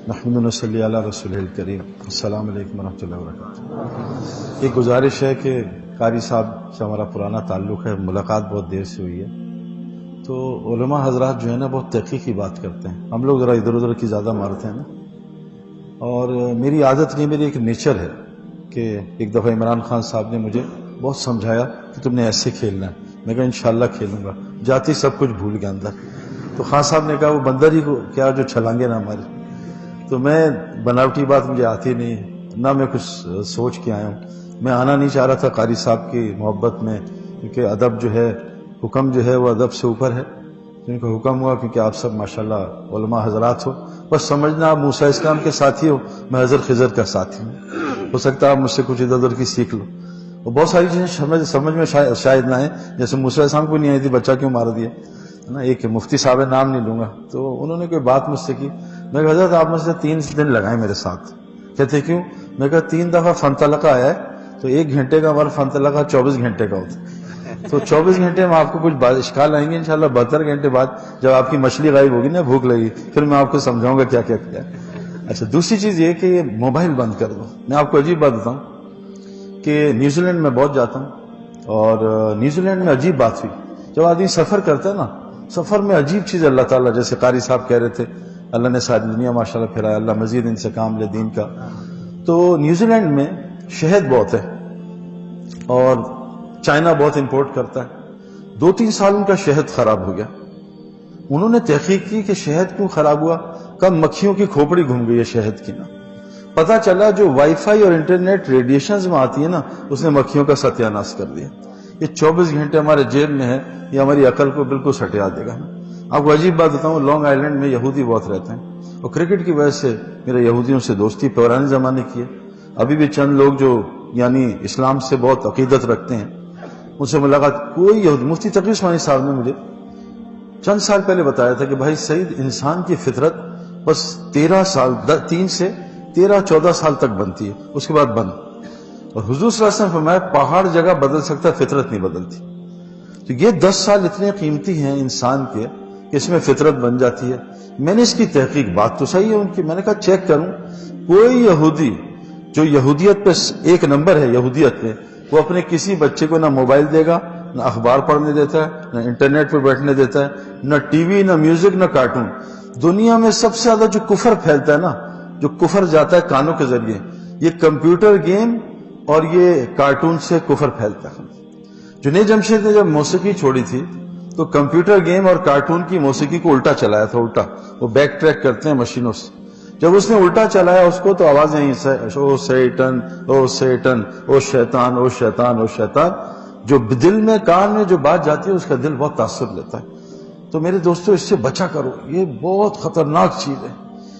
نحمد و صلی علی رسول الکریم. السلام علیکم ورحمۃ اللہ وبرکاتہ. ایک گزارش ہے کہ قاری صاحب سے ہمارا پرانا تعلق ہے، ملاقات بہت دیر سے ہوئی ہے، تو علماء حضرات جو ہے نا بہت تحقیقی بات کرتے ہیں، ہم لوگ ذرا ادھر ادھر کی زیادہ مارتے ہیں نا. اور میری عادت نہیں، میری ایک نیچر ہے کہ ایک دفعہ عمران خان صاحب نے مجھے بہت سمجھایا کہ تم نے ایسے کھیلنا ہے. میں کہا انشاءاللہ کھیلوں گا. جاتی سب کچھ بھول گیا اندر. تو خان صاحب نے کہا وہ بندر ہی کو کیا جو چھلانگے نا ہماری. تو میں بناوٹی بات مجھے آتی نہیں، نہ میں کچھ سوچ کے آیا ہوں. میں آنا نہیں چاہ رہا تھا قاری صاحب کی محبت میں، کیونکہ ادب جو ہے، حکم جو ہے وہ ادب سے اوپر ہے. ان کا حکم ہوا کیونکہ آپ سب ماشاءاللہ علماء حضرات ہو، بس سمجھنا آپ موسیٰ اسلام کے ساتھی ہو، میں حضرت خضر کا ساتھی ہوں. ہو سکتا ہے آپ مجھ سے کچھ ادھر ادھر کی سیکھ لو. اور بہت ساری چیزیں سمجھ میں شاید نہ آئیں، جیسے موسیٰ اسلام کو نہیں آئی تھی بچہ کیوں مار دیا نا. ایک مفتی صاحب نام نہیں لوں گا، تو انہوں نے کوئی بات مجھ سے کی. میں کہا حضرت آپ مجھ سے 3 دن لگائیں میرے ساتھ. کہتے کیوں؟ میں کہا 3 دفعہ فنطلقہ آیا ہے، تو 1 گھنٹے کا ہمارا فنطلقہ 24 گھنٹے کا ہوتا ہے. تو 24 گھنٹے میں آپ کو کچھ اشکال آئیں گے انشاءاللہ. 72 گھنٹے بعد جب آپ کی مچھلی غائب ہوگی نا، بھوک لگی، پھر میں آپ کو سمجھاؤں گا کیا کیا کیا. اچھا، دوسری چیز یہ کہ یہ موبائل بند کر دو. میں آپ کو عجیب بات بتاؤں کہ نیوزی لینڈ میں بہت جاتا ہوں، اور نیوزی لینڈ میں عجیب بات ہوئی. جب آدمی سفر کرتا ہے نا، سفر میں عجیب چیز اللہ تعالیٰ، جیسے قاری صاحب کہہ رہے تھے، اللہ نے ساری دنیا ماشاءاللہ پھرایا، اللہ مزید ان سے کام لے دین کا. تو نیوزی لینڈ میں شہد بہت ہے، اور چائنا بہت امپورٹ کرتا ہے. 2-3 سال ان کا شہد خراب ہو گیا. انہوں نے تحقیق کی کہ شہد کیوں خراب ہوا. کب مکھیوں کی کھوپڑی گھوم گئی ہے شہد کی نا. پتا چلا جو وائی فائی اور انٹرنیٹ ریڈیشنز میں آتی ہے نا، اس نے مکھیوں کا ستیہ ناش کر دیا. یہ 24 گھنٹے ہمارے جیب میں ہے، یہ ہماری عقل کو بالکل سٹیا دے گا. آپ کو عجیب بات بتاؤں، لانگ آئیلینڈ میں یہودی بہت رہتے ہیں، اور کرکٹ کی وجہ سے میرے یہودیوں سے دوستی پرانے زمانے کی ہے. ابھی بھی چند لوگ جو یعنی اسلام سے بہت عقیدت رکھتے ہیں، ان سے ملاقات. کوئی یہودی، مفتی تقی عثمانی صاحب نے مجھے چند سال پہلے بتایا تھا کہ بھائی سعید، انسان کی فطرت بس 13 سال 3 سے 13-14 سال تک بنتی ہے، اس کے بعد بند. اور حضور صلی اللہ علیہ وسلم فرمایا پہاڑ جگہ بدل سکتا ہے، فطرت نہیں بدلتی. تو یہ 10 سال اتنے قیمتی ہیں انسان کے کہ اس میں فطرت بن جاتی ہے. میں نے اس کی تحقیق، بات تو صحیح ہے ان کی، میں نے کہا چیک کروں. کوئی یہودی جو یہودیت پہ 1 نمبر ہے، یہودیت پہ، وہ اپنے کسی بچے کو نہ موبائل دے گا، نہ اخبار پڑھنے دیتا ہے، نہ انٹرنیٹ پہ بیٹھنے دیتا ہے، نہ ٹی وی، نہ میوزک، نہ کارٹون. دنیا میں سب سے زیادہ جو کفر پھیلتا ہے نا، جو کفر جاتا ہے کانوں کے ذریعے، یہ کمپیوٹر گیم اور یہ کارٹون سے کفر پھیلتا ہے. جنید جمشید نے جب موسیقی چھوڑی تھی تو کمپیوٹر گیم اور کارٹون کی موسیقی کو الٹا چلایا تھا. الٹا وہ بیک ٹریک کرتے ہیں مشینوں سے. جب اس نے الٹا چلایا اس کو، تو آوازیں او سیٹن، او سیٹن، او شیطان، او شیطان، او شیطان. جو دل میں، کان میں جو بات جاتی ہے اس کا دل بہت تاثر لیتا ہے. تو میرے دوستو اس سے بچا کرو، یہ بہت خطرناک چیز ہے.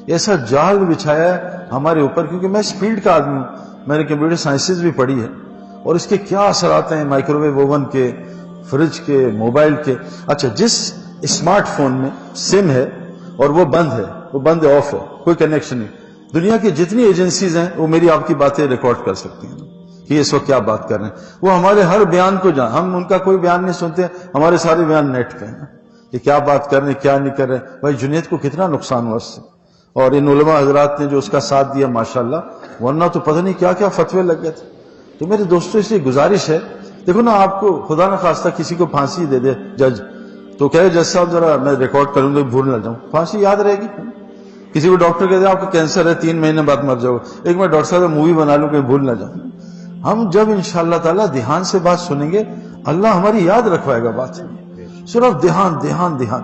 ایسا جال بچھایا ہے ہمارے اوپر، کیونکہ میں اس فیلڈ کا آدمی ہوں، میں نے کمپیوٹر سائنسز بھی پڑھی ہے، اور اس کے کیا اثرات ہیں مائکرو ویو اوون کے، فریج کے، موبائل کے. اچھا، جس اسمارٹ فون میں سم ہے اور وہ بند ہے، وہ بند ہے، آف ہے، کوئی کنیکشن نہیں، دنیا کی جتنی ایجنسیز ہیں وہ میری آپ کی باتیں ریکارڈ کر سکتی ہیں کہ یہ اس وقت کیا بات کر رہے ہیں. وہ ہمارے ہر بیان کو ہم ان کا کوئی بیان نہیں سنتے، ہمارے سارے بیان نیٹ پہ ہیں کہ کیا بات کر رہے ہیں، کیا نہیں کر رہے ہیں. بھائی جنید کو کتنا نقصان ہوا اس سے، اور ان علماء حضرات نے جو اس کا ساتھ دیا ماشاءاللہ، ورنہ تو پتہ نہیں کیا کیا فتوے لگ گئے تھے. تو میرے دوستوں اس لیے گزارش ہے، دیکھو نا، آپ کو خدا نہ خواستہ کسی کو پھانسی دے دے جج، تو کہے جج صاحب ذرا میں ریکارڈ کروں گا، بھول نہ جاؤں. پھانسی یاد رہے گی. کسی کو ڈاکٹر کہتے ہیں آپ کو کینسر ہے، 3 مہینے بعد مر جاؤ، ایک میں ڈاکٹر صاحب مووی بنا لوں کہ بھول نہ جاؤں. ہم جب انشاءاللہ تعالیٰ دھیان سے بات سنیں گے، اللہ ہماری یاد رکھوائے گا بات. صرف دھیان دھیان دھیان.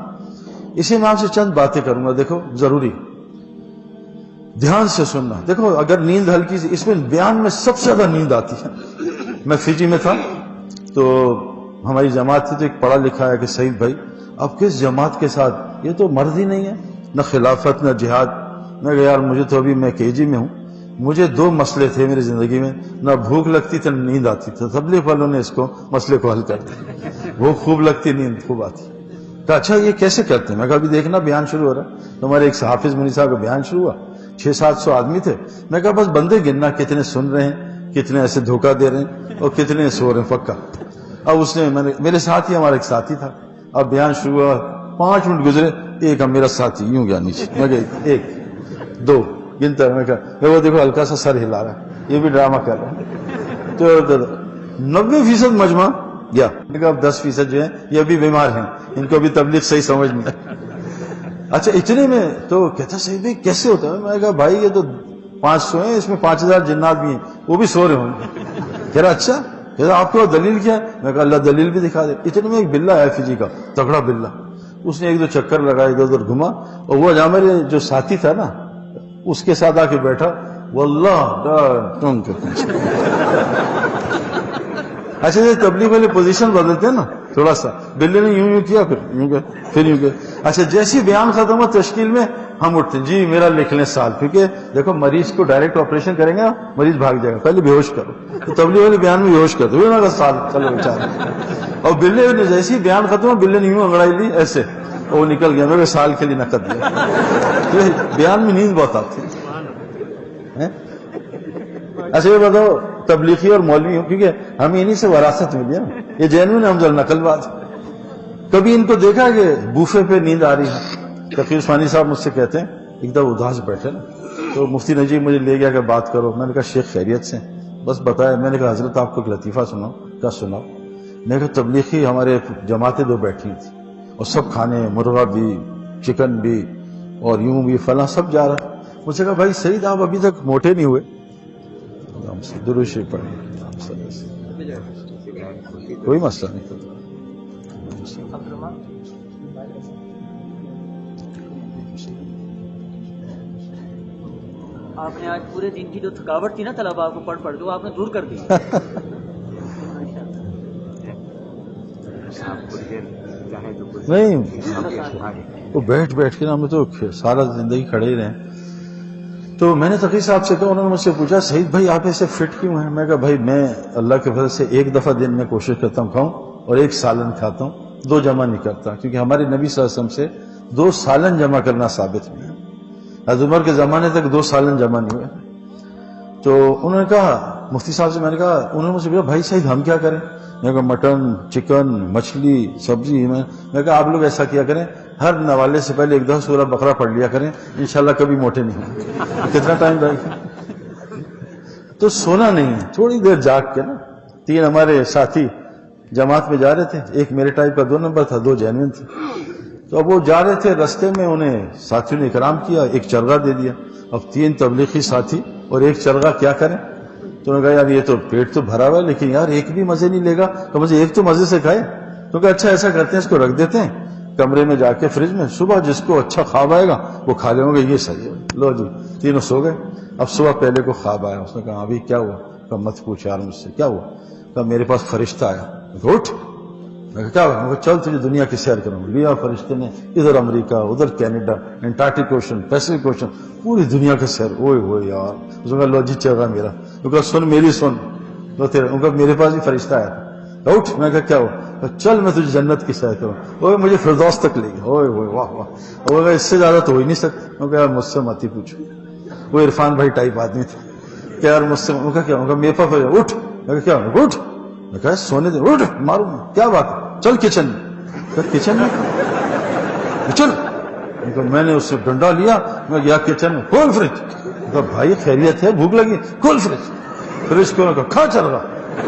اسی میں آپ سے چند باتیں کروں گا. دیکھو، ضروری دھیان سے سننا. دیکھو، اگر نیند ہلکی سی، اس میں بیان میں سب سے زیادہ نیند آتی ہے. میں فجی میں تھا، تو ہماری جماعت تھی، تو ایک پڑھا لکھا ہے کہ سعید بھائی اب کس جماعت کے ساتھ، یہ تو مرد ہی نہیں ہے، نہ خلافت نہ جہاد. میں کہا یار مجھے تو ابھی میں KG میں ہوں، مجھے 2 مسئلے تھے میری زندگی میں، نہ بھوک لگتی تھی نہ نیند آتی تھی. تبلیغ والوں نے اس کو مسئلے کو حل کر دیا. بھوک خوب لگتی، نیند خوب آتی. کہا اچھا یہ کیسے کرتے ہیں؟ میں کہا ابھی دیکھنا بیان شروع ہو رہا ہے. ہمارے ایک حافظ منی صاحب کا بیان شروع ہوا، 600-700 آدمی تھے. میں کہا بس بندے گننا، کتنے سن رہے ہیں، کتنے ایسے دھوکہ دے رہے ہیں، اور کتنے سو رہے ہیں. پکا. اب اس نے، میرے ساتھ ہی ہمارا ایک ساتھی تھا. اب بیان شروع ہوا، 5 منٹ گزرے، ایک اب میرا ساتھی یوں گیا نیچے، میں کہا 1 2 گنتا ہے، میں کہا وہ دیکھو ہلکا سا سر ہلا رہا ہے، یہ بھی ڈرامہ کر رہا ہے. تو 90% مجمع گیا. میں کہا اب 10% جو ہیں یہ ابھی بیمار ہیں، ان کو ابھی تبلیغ صحیح سمجھ نہیں آئی. اچھا اتنے میں تو کہتا صحیح بھائی کیسے ہوتا ہے؟ میں کہا بھائی یہ تو 500 ہیں، اس میں 5000 جنات بھی ہیں، وہ بھی سو رہے ہوں گے. کہہ رہا اچھا، کہہ رہا آپ کو دلیل کیا ہے؟ میں کہا اللہ دلیل بھی دکھا دے. اتنے میں ایک بلہ ہے فجی کا تگڑا بلہ، اس نے 1-2 چکر لگائے، ادھر ادھر گھما، اور وہ جہاں میرے جو ساتھی تھا نا اس کے ساتھ آ کے بیٹھا، واللہ تم کے اچھا یہ تبلیغ والے پوزیشن بدلتے ہیں نا تھوڑا سا، بلے نے یوں کیا، پھر یوں کیا. اچھا جیسی بیان ختم ہو تشکیل میں ہم اٹھتے ہیں، جی میرا لکھ لیں سال، کیونکہ دیکھو مریض کو ڈائریکٹ آپریشن کریں گے نا مریض بھاگ جائے گا، پہلے بے ہوش کرو. تو تبلیغ والے بیان میں بے ہوش کرتے ہوئے سال چلو بیچارے. اور بلے نے جیسی بیان ختم ہو بلے نے یوں انگڑائی لی ایسے، اور وہ نکل گیا. میں سال کے لیے نقد دیا. بیان میں نیند بہت آتی ہے. اچھا یہ بتاؤ تبلیغی اور مولوی ہوں، کیونکہ ہمیں انہیں سے وراثت ملی ہے، یہ جینوین ہم جل نقل بات. کبھی ان کو دیکھا کہ بوفے پہ نیند آ رہی ہے؟ تقی عثمانی صاحب مجھ سے کہتے ہیں ایک دم اداس بیٹھے نا، تو مفتی نجیب مجھے لے گیا کہ بات کرو. میں نے کہا شیخ خیریت سے؟ بس بتایا. میں نے کہا حضرت آپ کو ایک لطیفہ سناؤ. کیا سناؤ؟ میں نے کہا تبلیغی ہمارے جماعتیں 2 بیٹھی تھی اور سب کھانے، مرغا بھی، چکن بھی، اور یوں بھی فلاں سب جا رہا. مجھ سے کہا بھائی سعید آپ ابھی تک موٹے نہیں ہوئے؟ درود شریف پڑھیں، کوئی مسئلہ نہیں. آپ نے آج پورے دن کی جو تھکاوٹ تھی نا طلباء کو پڑھ پڑھ کے، وہ آپ نے دور کر دی. نہیں وہ بیٹھ کے نا ہم تو سارا زندگی کھڑے ہی رہے. تو میں نے تقی صاحب سے کہا، انہوں نے مجھ سے پوچھا سعید بھائی آپ ایسے فٹ کیوں ہیں؟ میں کہا بھائی میں اللہ کے فضل سے 1 دفعہ دن میں کوشش کرتا ہوں کھاؤں، اور 1 سالن کھاتا ہوں، 2 جمع نہیں کرتا، کیونکہ ہمارے نبی صلی اللہ علیہ وسلم سے 2 سالن جمع کرنا ثابت نہیں ہے. حضرت عمر کے زمانے تک 2 سالن جمع نہیں ہوئے. تو انہوں نے کہا مفتی صاحب سے، میں نے کہا، انہوں نے مجھ سے کہا بھائی سعید ہم کیا کریں؟ میں نے کہا مٹن، چکن، مچھلی، سبزی. میں کہا آپ لوگ ایسا کیا کریں، ہر نوالے سے پہلے 1 دفعہ سورہ بقرہ پڑھ لیا کریں، انشاءاللہ کبھی موٹے نہیں ہوں. کتنا ٹائم لگے گا؟ تو سونا نہیں ہے، تھوڑی دیر جاگ کے نا. 3 ہمارے ساتھی جماعت میں جا رہے تھے، ایک میرے ٹائپ کا 2 نمبر تھا، 2 جینوین تھے. تو اب وہ جا رہے تھے، رستے میں انہیں ساتھیوں نے اکرام کیا، 1 چرگا دے دیا. اب 3 تبلیغی ساتھی اور 1 چرگا کیا کریں؟ تو انہوں نے کہا یار یہ تو پیٹ تو بھرا ہوا ہے، لیکن یار ایک بھی مزے نہیں لے گا، تو مجھے ایک تو مزے سے کھائے. تو کہا اچھا ایسا کرتے ہیں، اس کو رکھ دیتے ہیں کمرے میں جا کے فریج میں، صبح جس کو اچھا خواب آئے گا وہ کھا لیں گے. یہ صحیح ہے. لو جی 3 سو گئے. اب صبح پہلے کو خواب آیا، اس نے کہا ابھی کیا ہوا؟ کہا مت پوچھ یار مجھ سے کیا ہوا. کہا میرے پاس فرشتہ آیا. اٹھ. میں کہا کیا ہوا؟ چل تجھے دنیا کی سیر کروں. لیا فرشتے نے، ادھر امریکہ، ادھر Canada, Antarctic ocean, Pacific ocean, پوری دنیا کا سیر. اوئے ہوئے یار. اس نے کہا لو جی چل رہا میرا. وہ کہا سن میری سن لو تیرا. ان کا میرے پاس بھی فرشتہ آیا. اٹھ. میں کہا کیا ہوا؟ چل میں تجھے جنت کی سیر کروں. اوے مجھے فردوس تک لے گیا. اوئے ہوئے واہ واہ. وہ کہا اس سے زیادہ تو ہو ہی نہیں سکتا. میں کہا مجھ سے مت ہی پوچھو. وہ عرفان بھائی ٹائپ آدمی تھا کہ یار مجھ سے. کہا کیا؟ میرے پاس اٹھ. میں کہا کیا؟ اٹھ. میں کہا سونے دے. اٹھ ماروں میں. کیا بات ہے؟ چل کچن میں. کچن میں چل. میں نے اس سے ڈنڈا لیا. میں گیا کچن میں. کھول فریج. کہا بھائی خیریت ہے؟ بھوک لگی؟ کھول فریج. فریج کو کھا چرگا.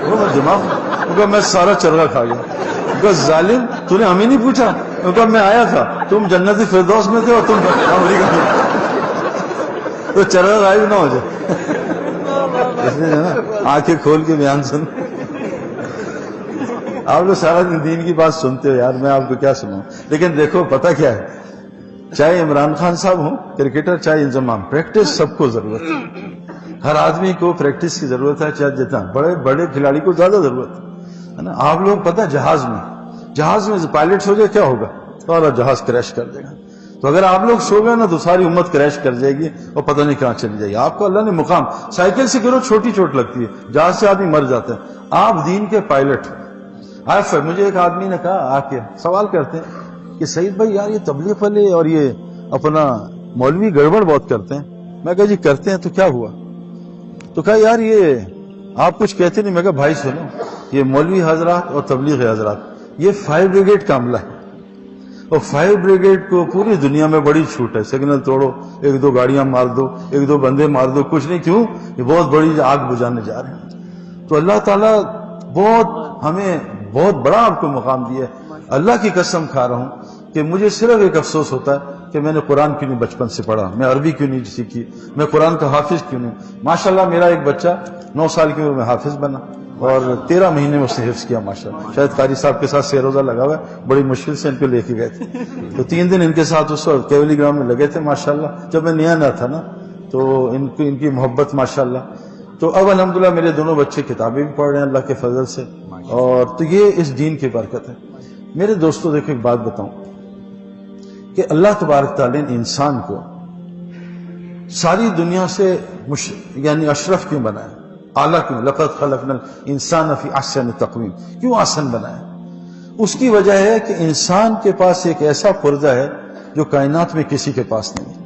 وہ دماغ. کہا میں سارا چرگا کھا گیا. کہا ظالم تو نے ہمیں نہیں پوچھا. کہا میں آیا تھا، تم جنت فردوس میں تھے اور تم امریکہ میں. تو چرگا غائب نہ ہو جائے. آنکھیں کھول کے بیان سن. آپ لوگ سارا دین کی بات سنتے ہو یار، میں آپ کو کیا سناؤں. لیکن دیکھو پتہ کیا ہے، چاہے عمران خان صاحب ہوں کرکٹر، چاہے انضمام، پریکٹس سب کو ضرورت ہے. ہر آدمی کو پریکٹس کی ضرورت ہے، چاہے جتنا بڑے کھلاڑی کو زیادہ ضرورت ہے نا. آپ لوگ پتہ جہاز میں پائلٹس ہو جائے کیا ہوگا؟ سارا جہاز کریش کر دے گا. تو اگر آپ لوگ سو گئے نا تو ساری امت کریش کر جائے گی اور پتہ نہیں کہاں چلی جائے گی. آپ کو اللہ نے مقام. سائیکل سے گرو چھوٹی چوٹ لگتی ہے، جہاز سے آدمی مر جاتا ہے. آپ دین کے پائلٹ. مجھے ایک آدمی نے کہا آ کے سوال کرتے ہیں کہ سعید بھائی یار یہ تبلیغ والے اور یہ اپنا مولوی گڑبڑ بہت کرتے ہیں. میں کہا جی کرتے ہیں تو کیا ہوا؟ تو کہا یار یہ آپ کچھ کہتے نہیں. میں کہا بھائی سنو، یہ مولوی حضرات اور تبلیغ حضرات یہ فائر بریگیڈ کا عملہ ہے. اور فائر بریگیڈ کو پوری دنیا میں بڑی چھوٹ ہے، سگنل توڑو، ایک دو گاڑیاں مار دو، ایک دو بندے مار دو، کچھ نہیں. کیوں؟ یہ بہت بڑی آگ بجھانے جا رہے ہیں. تو اللہ تعالیٰ ہمیں بہت بڑا آپ کو مقام دیا ہے. اللہ کی قسم کھا رہا ہوں کہ مجھے صرف ایک افسوس ہوتا ہے کہ میں نے قرآن کیوں نہیں بچپن سے پڑھا، میں عربی کیوں نہیں سیکھی، میں قرآن کا حافظ کیوں نہیں. ماشاءاللہ میرا ایک بچہ 9 سال کی عمر میں حافظ بنا اور 13 مہینے میں اس نے حفظ کیا ماشاءاللہ. شاید قاری صاحب کے ساتھ 6 روزہ لگا ہوا ہے، بڑی مشکل سے ان کو لے کے گئے تھے. تو 3 دن ان کے ساتھ اس وقت کیولی گراؤنڈ میں لگے تھے ماشاءاللہ. جب میں نیا تھا نا تو ان کی محبت ماشاءاللہ. تو اب الحمدللہ میرے دونوں بچے کتابیں بھی پڑھ رہے ہیں اللہ کے فضل سے، اور تو یہ اس دین کی برکت ہے. میرے دوستوں دیکھو ایک بات بتاؤں کہ اللہ تبارک تعالیٰ نے انسان کو ساری دنیا سے یعنی اشرف کیوں بنایا، اعلیٰ کیوں؟ لقد خلقنا الانسان فی احسن تقویم. کیوں احسن بنایا؟ اس کی وجہ ہے کہ انسان کے پاس ایک ایسا پرزہ ہے جو کائنات میں کسی کے پاس نہیں ہے.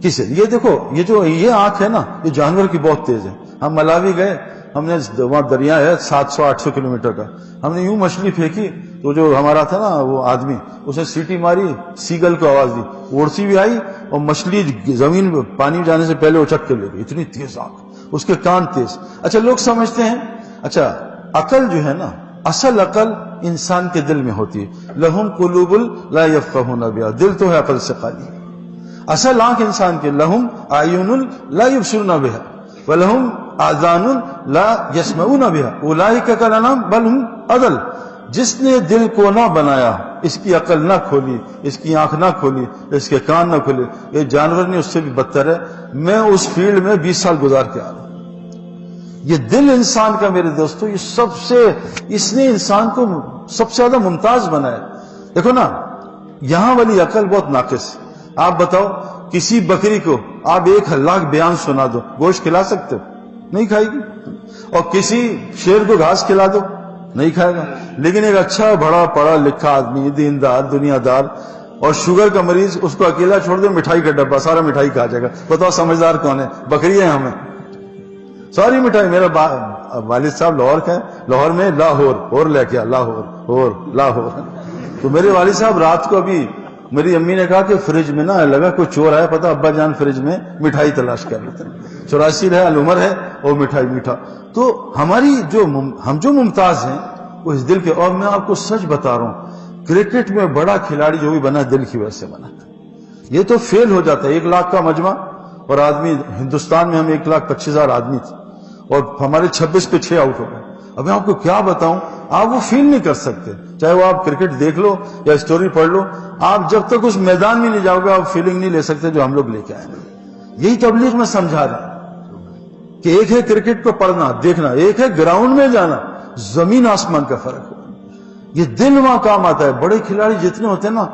کسے؟ یہ دیکھو یہ آنکھ ہے نا، یہ جانور کی بہت تیز ہے. ہم ملاوی گئے، ہم نے وہاں دریا ہے 700-800 کلومیٹر کا، ہم نے یوں مچھلی پھینکی تو جو ہمارا تھا نا وہ آدمی، اس نے سیٹی ماری، سیگل کو آواز دی، اڑسی بھی آئی اور مچھلی زمین میں پانی میں جانے سے پہلے اچک کے لے گئی. اتنی تیز آنکھ، اس کے کان تیز. اچھا لوگ سمجھتے ہیں اچھا عقل جو ہے نا، اصل عقل انسان کے دل میں ہوتی ہے. لہم قلوب لا یفقہون بہا، دل تو ہے عقل سے خالی. اصل آنکھ انسان کے لہم اعین لا یبصرون بہا ولہم آذان لا یسمعون بہا اولئک کالانعام بل ہم اضل. جس نے دل کو نہ بنایا، اس کی عقل نہ کھولی، اس کی آنکھ نہ کھولی، اس کے کان نہ کھولے، یہ جانور نہیں، اس سے بھی بدتر ہے. میں اس فیلڈ میں 20 سال گزار کے آ رہا ہوں. یہ دل انسان کا میرے دوستو، یہ اس نے انسان کو سب سے زیادہ ممتاز بنایا. دیکھو نا، یہاں والی عقل بہت ناقص ہے. آپ بتاؤ کسی بکری کو آپ 1,00,000 بیان سنا دو، گوشت کھلا سکتے ہو؟ نہیں کھائے گی. اور کسی شیر کو گھاس کھلا دو، نہیں کھائے گا. لیکن ایک اچھا بڑا پڑھا لکھا آدمی، دیندار، دنیا دار اور شوگر کا مریض، اس کو اکیلا چھوڑ دے، مٹھائی کا ڈبہ سارا مٹھائی کھا جائے گا. بتاؤ سمجھدار کون ہے؟ بکری ہے ہمیں ساری مٹھائی. میرا والد صاحب لاہور کا ہے، لاہور میں لاہور لے کے لاہور. تو میرے والد صاحب رات کو ابھی میری امی نے کہا کہ فریج میں نہ لگا کوئی چور آیا، پتا ابا جان فریج میں مٹھائی تلاش کر لیتے ہیں. 84 ہے، العمر ہے، اور مٹھائی میٹھا. تو ہماری ہم جو ممتاز ہیں وہ اس دل کے. اور میں آپ کو سچ بتا رہا ہوں، کرکٹ میں بڑا کھلاڑی جو بھی بنا دل کی وجہ سے بنا. یہ تو فیل ہو جاتا ہے. 1 لاکھ کا مجمع اور آدمی، ہندوستان میں ہم 1,25,000 آدمی تھے اور ہمارے 26 پہ 6 آؤٹ ہو گئے. اب میں آپ کو کیا بتاؤں، آپ وہ فیل نہیں کر سکتے. چاہے وہ آپ کرکٹ دیکھ لو یا اسٹوری پڑھ لو، آپ جب تک اس میدان میں نہیں جاؤ گے آپ فیلنگ نہیں لے سکتے جو ہم لوگ لے کے آئے. یہی تبلیغ میں سمجھا رہا ہوں کہ ایک ہے کرکٹ کو پڑھنا دیکھنا، ایک ہے گراؤنڈ میں جانا. زمین آسمان کا فرق ہے. یہ دل وہاں کام آتا ہے. بڑے کھلاڑی جتنے ہوتے ہیں نا،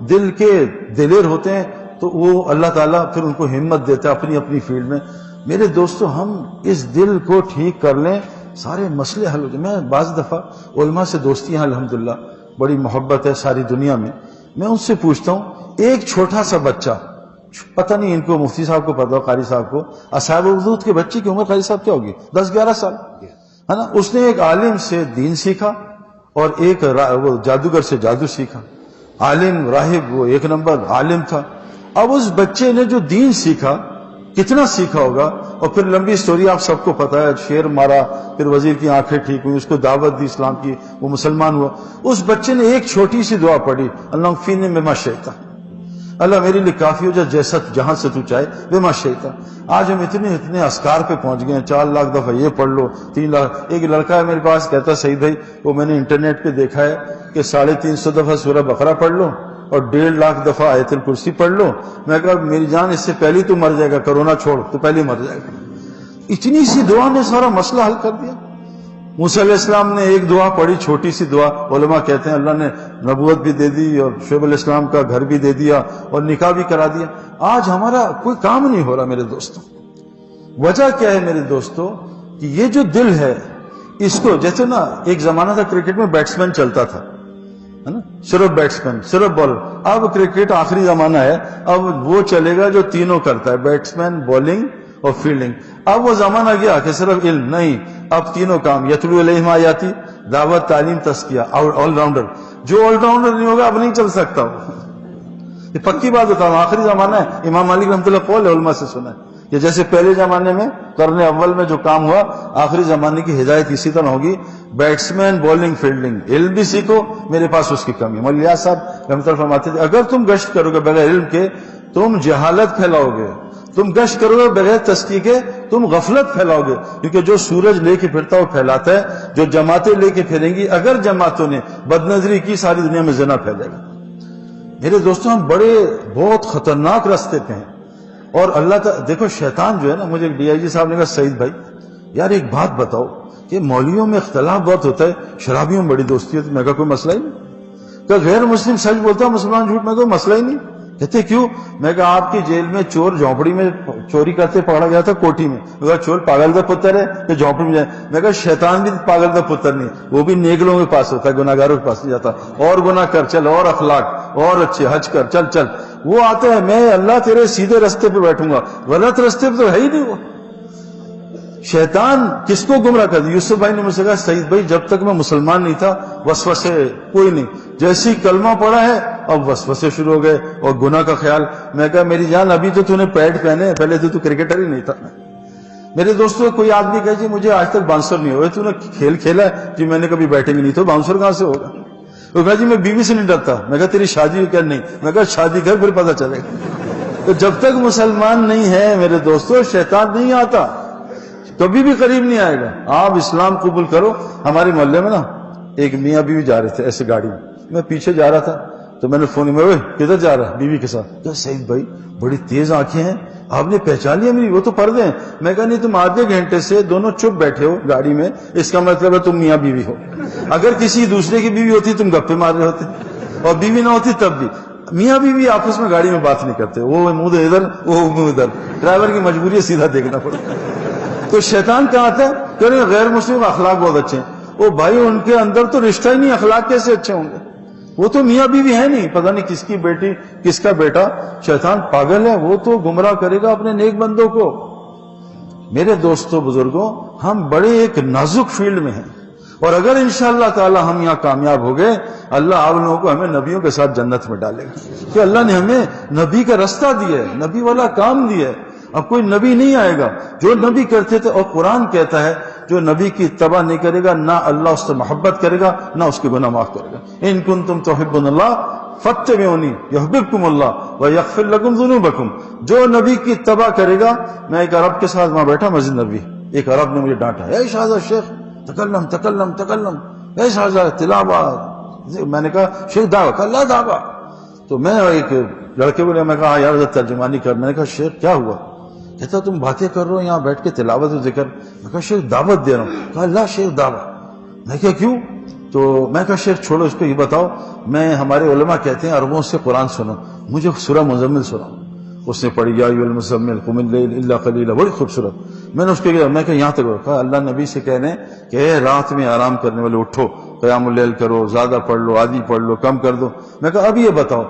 دل کے دلیر ہوتے ہیں، تو وہ اللہ تعالیٰ پھر ان کو ہمت دیتا ہے اپنی اپنی فیلڈ میں. میرے دوستو، ہم اس دل کو ٹھیک کر لیں، سارے مسئلے حل ہو جائیں. میں بعض دفعہ علماء سے دوستی ہیں الحمدللہ، بڑی محبت ہے ساری دنیا میں. میں ان سے پوچھتا ہوں، ایک چھوٹا سا بچہ، پتہ نہیں ان کو مفتی صاحب کو پتا ہو، قاری صاحب کو، اصحاب الحدود کے بچے کی عمر قاری صاحب کیا ہوگی؟ 10-11 سال ہے نا. اس نے ایک عالم سے دین سیکھا اور ایک وہ جادوگر سے جادو سیکھا. عالم راہب، وہ 1 نمبر عالم تھا. اب اس بچے نے جو دین سیکھا، کتنا سیکھا ہوگا. اور پھر لمبی سٹوری آپ سب کو پتا ہے، شیر مارا، پھر وزیر کی آنکھیں ٹھیک ہوئی، اس کو دعوت دی اسلام کی، وہ مسلمان ہوا. اس بچے نے ایک چھوٹی سی دعا پڑھی، اللہ فینی بما شئت، اللہ میرے لیے کافی ہو جائے جیسا جہاں سے تو چاہے، بما شئت. آج ہم اتنے اسکار پہ پہنچ گئے ہیں، 4 لاکھ دفعہ یہ پڑھ لو، 3 لاکھ. ایک لڑکا ہے میرے پاس کہتا سعید بھائی، وہ میں نے انٹرنیٹ پہ دیکھا ہے کہ 350 دفعہ سورہ بقرہ پڑھ لو اور 1.5 لاکھ دفعہ آیت الکرسی پڑھ لو. میں کہا میری جان اس سے پہلے تو مر جائے گا، کرونا چھوڑ تو پہلے مر جائے گا. اتنی سی دعا نے سارا مسئلہ حل کر دیا. موسیٰ علیہ السلام نے ایک دعا پڑھی، چھوٹی سی دعا. علماء کہتے ہیں اللہ نے نبوت بھی دے دی اور شعیب علیہ السلام کا گھر بھی دے دیا اور نکاح بھی کرا دیا. آج ہمارا کوئی کام نہیں ہو رہا میرے دوستوں. وجہ کیا ہے میرے دوستوں؟ کہ یہ جو دل ہے، اس کو جیسے نا ایک زمانہ تھا کرکٹ میں بیٹسمین چلتا تھا، ہے نا، صرف بیٹسمین صرف بالر. اب کرکٹ آخری زمانہ ہے، اب وہ چلے گا جو تینوں کرتا ہے، بیٹسمین، بالنگ اور فیلڈنگ. اب وہ زمانہ گیا کہ صرف علم نہیں، اب تینوں کام، یتلو علیہم آیاتی، دعوت، تعلیم، تزکیہ، آل راؤنڈر. جو آل راؤنڈر نہیں ہوگا اب نہیں چل سکتا وہ. یہ پکی بات بتا ہوں، آخری زمانہ ہے. امام مالک رحمۃ اللہ قول ہے، علماء سے سنا ہے کہ جیسے پہلے زمانے میں قرن اول میں جو کام ہوا، آخری زمانے کی ہدایت اسی طرح ہوگی. بیٹسمین بولنگ فیلڈنگ علم بھی سیکھو، میرے پاس اس کی کمی ہے. مولانا صاحب رحمۃ اللہ فرماتے تھے اگر تم گشت کرو گے بغیر علم کے تم جہالت پھیلاؤ گے، تم گشت کرو گے بغیر تزکیے کے تم غفلت پھیلاؤ گے. کیونکہ جو سورج لے کے پھرتا وہ پھیلاتا ہے، جو جماعتیں لے کے پھریں گی اگر جماعتوں نے بد نظری کی ساری دنیا میں زنا پھیلے گا. میرے دوستوں ہم بڑے بہت خطرناک راستے پہ ہیں. اور اللہ تعالیٰ دیکھو شیطان جو ہے نا، مجھے ڈی آئی جی صاحب نے کہا سعید بھائی یار ایک بات بتاؤ کہ مولویوں میں اختلاف بہت ہوتا ہے، شرابیوں میں بڑی دوستی ہوتی ہے. میں کہا کوئی مسئلہ ہی نہیں. کہ غیر مسلم سچ بولتا مسلمان جھوٹ، میں کوئی مسئلہ ہی نہیں. کہتے کیوں؟ میں کہا آپ کی جیل میں چور جھونپڑی میں چوری کرتے پکڑا گیا تھا کوٹھی میں. میں کہا چور پاگل کا پتر ہے کہ جھونپڑی میں جائے؟ میں کہا شیطان بھی پاگل کا پتر نہیں ہے، وہ بھی نیک لوگوں کے پاس ہوتا ہے، گناہگاروں کے پاس نہیں جاتا. اور گناہ کر چل، اور اخلاق اور اچھے حج کر چل چل. وہ آتا ہے میں اللہ تیرے سیدھے رستے پہ بیٹھوں گا، غلط رستے پہ تو ہے ہی نہیں. وہ شیطان کس کو گمراہ کر دیا؟ یوسف بھائی نے مجھ سے کہا سعید بھائی جب تک میں مسلمان نہیں تھا وسوسے کوئی نہیں، جیسی کلمہ پڑا ہے اب وسوسے شروع ہو گئے اور گناہ کا خیال. میں کہا میری جان ابھی تو نے پیڈ پہنے، پہلے تو کرکٹر ہی نہیں تھا. میرے دوستوں کوئی آدمی کہے جی مجھے آج تک باؤنسر نہیں ہوئے، تو نے کھیل کھیلا ہے؟ جی میں نے کبھی بیٹنگ نہیں، تو باؤنسر کہاں سے ہوگا؟ وہ کہا جی میں بیوی سے نہیں ڈرتا. میں کہا تیری شادی کر نہیں؟ میں کہا شادی کر پھر پتہ چلے گا. تو جب تک مسلمان نہیں ہے میرے دوستوں شیطان نہیں آتا، کبھی بھی قریب نہیں آئے گا. آپ اسلام قبول کرو. ہمارے محلے میں نا ایک میاں بیوی جا رہے تھے ایسے گاڑی میں پیچھے جا رہا تھا تو میں نے فون میں کدھر جا رہا بیوی کے ساتھ؟ کہا سعید بھائی بڑی تیز آنکھیں ہیں، آپ نے پہچان لیا میری؟ وہ تو پردے ہیں. میں کہا نہیں تم آدھے گھنٹے سے دونوں چپ بیٹھے ہو گاڑی میں، اس کا مطلب ہے تم میاں بیوی ہو. اگر کسی دوسرے کی بیوی ہوتی تم گپے مار رہے ہوتے، اور بیوی نہ ہوتی تب بھی. میاں بیوی آپس میں گاڑی میں بات نہیں کرتے، وہ منہ ادھر وہ منہ ادھر. ڈرائیور کی مجبوری ہے سیدھا دیکھنا پڑتا. تو شیطان کہاں آتا ہے کہ غیر مسلم کا اخلاق بہت اچھے ہیں. وہ بھائی ان کے اندر تو رشتہ ہی نہیں، اخلاق کیسے اچھے ہوں گے؟ وہ تو میاں بیوی ہے نہیں، پتہ نہیں کس کی بیٹی کس کا بیٹا. شیطان پاگل ہے، وہ تو گمراہ کرے گا اپنے نیک بندوں کو. میرے دوستوں بزرگوں ہم بڑے ایک نازک فیلڈ میں ہیں، اور اگر انشاءاللہ تعالی ہم یہاں کامیاب ہو گئے اللہ آپ لوگوں کو ہمیں نبیوں کے ساتھ جنت میں ڈالے گا. کہ اللہ نے ہمیں نبی کا رستہ دیا ہے، نبی والا کام دیا ہے. اب کوئی نبی نہیں آئے گا جو نبی کرتے تھے. اور قرآن کہتا ہے جو نبی کی اتباع نہیں کرے گا نہ اللہ اس سے محبت کرے گا نہ اس کے گناہ معاف کرے گا. ان کنتم تحبون اللہ فاتبعونی یحببکم اللہ ویغفر لکم ذنوبکم. جو نبی کی اتباع کرے گا. میں ایک عرب کے ساتھ وہاں بیٹھا مسجد نبوی، ایک عرب نے مجھے ڈانٹا، اے شہزادہ شیخ تکلم تکلم تکلم، اے شہزادہ تلاوت. میں نے کہا شیخ دعویٰ، کہا لا دعویٰ. تو میں ایک لڑکے بولے، میں کہا یار ترجمانی کر. میں نے کہا شیخ کیا ہوا؟ کہتا تم باتیں کر رہے ہو یہاں بیٹھ کے تلاوت و ذکر. میں کہا شیخ دعوت دے رہا ہوں. کہا اللہ شیخ دعوت. میں کہا کیوں؟ تو میں کہا شیخ چھوڑو اس کو، یہ بتاؤ میں ہمارے علماء کہتے ہیں عربوں سے قرآن سنو، مجھے سورہ مزمل سناؤ. اس نے پڑھی یا ایھا المزمل قم اللیل الا قلیلا، بڑی خوبصورت. میں نے اس کو کہا، میں کہا یہاں تک کہا اللہ نبی سے کہنے کہ رات میں آرام کرنے والے اٹھو قیام اللیل کرو، زیادہ پڑھ لو آدھی پڑھ لو کم کر دو. میں کہا اب یہ بتاؤ.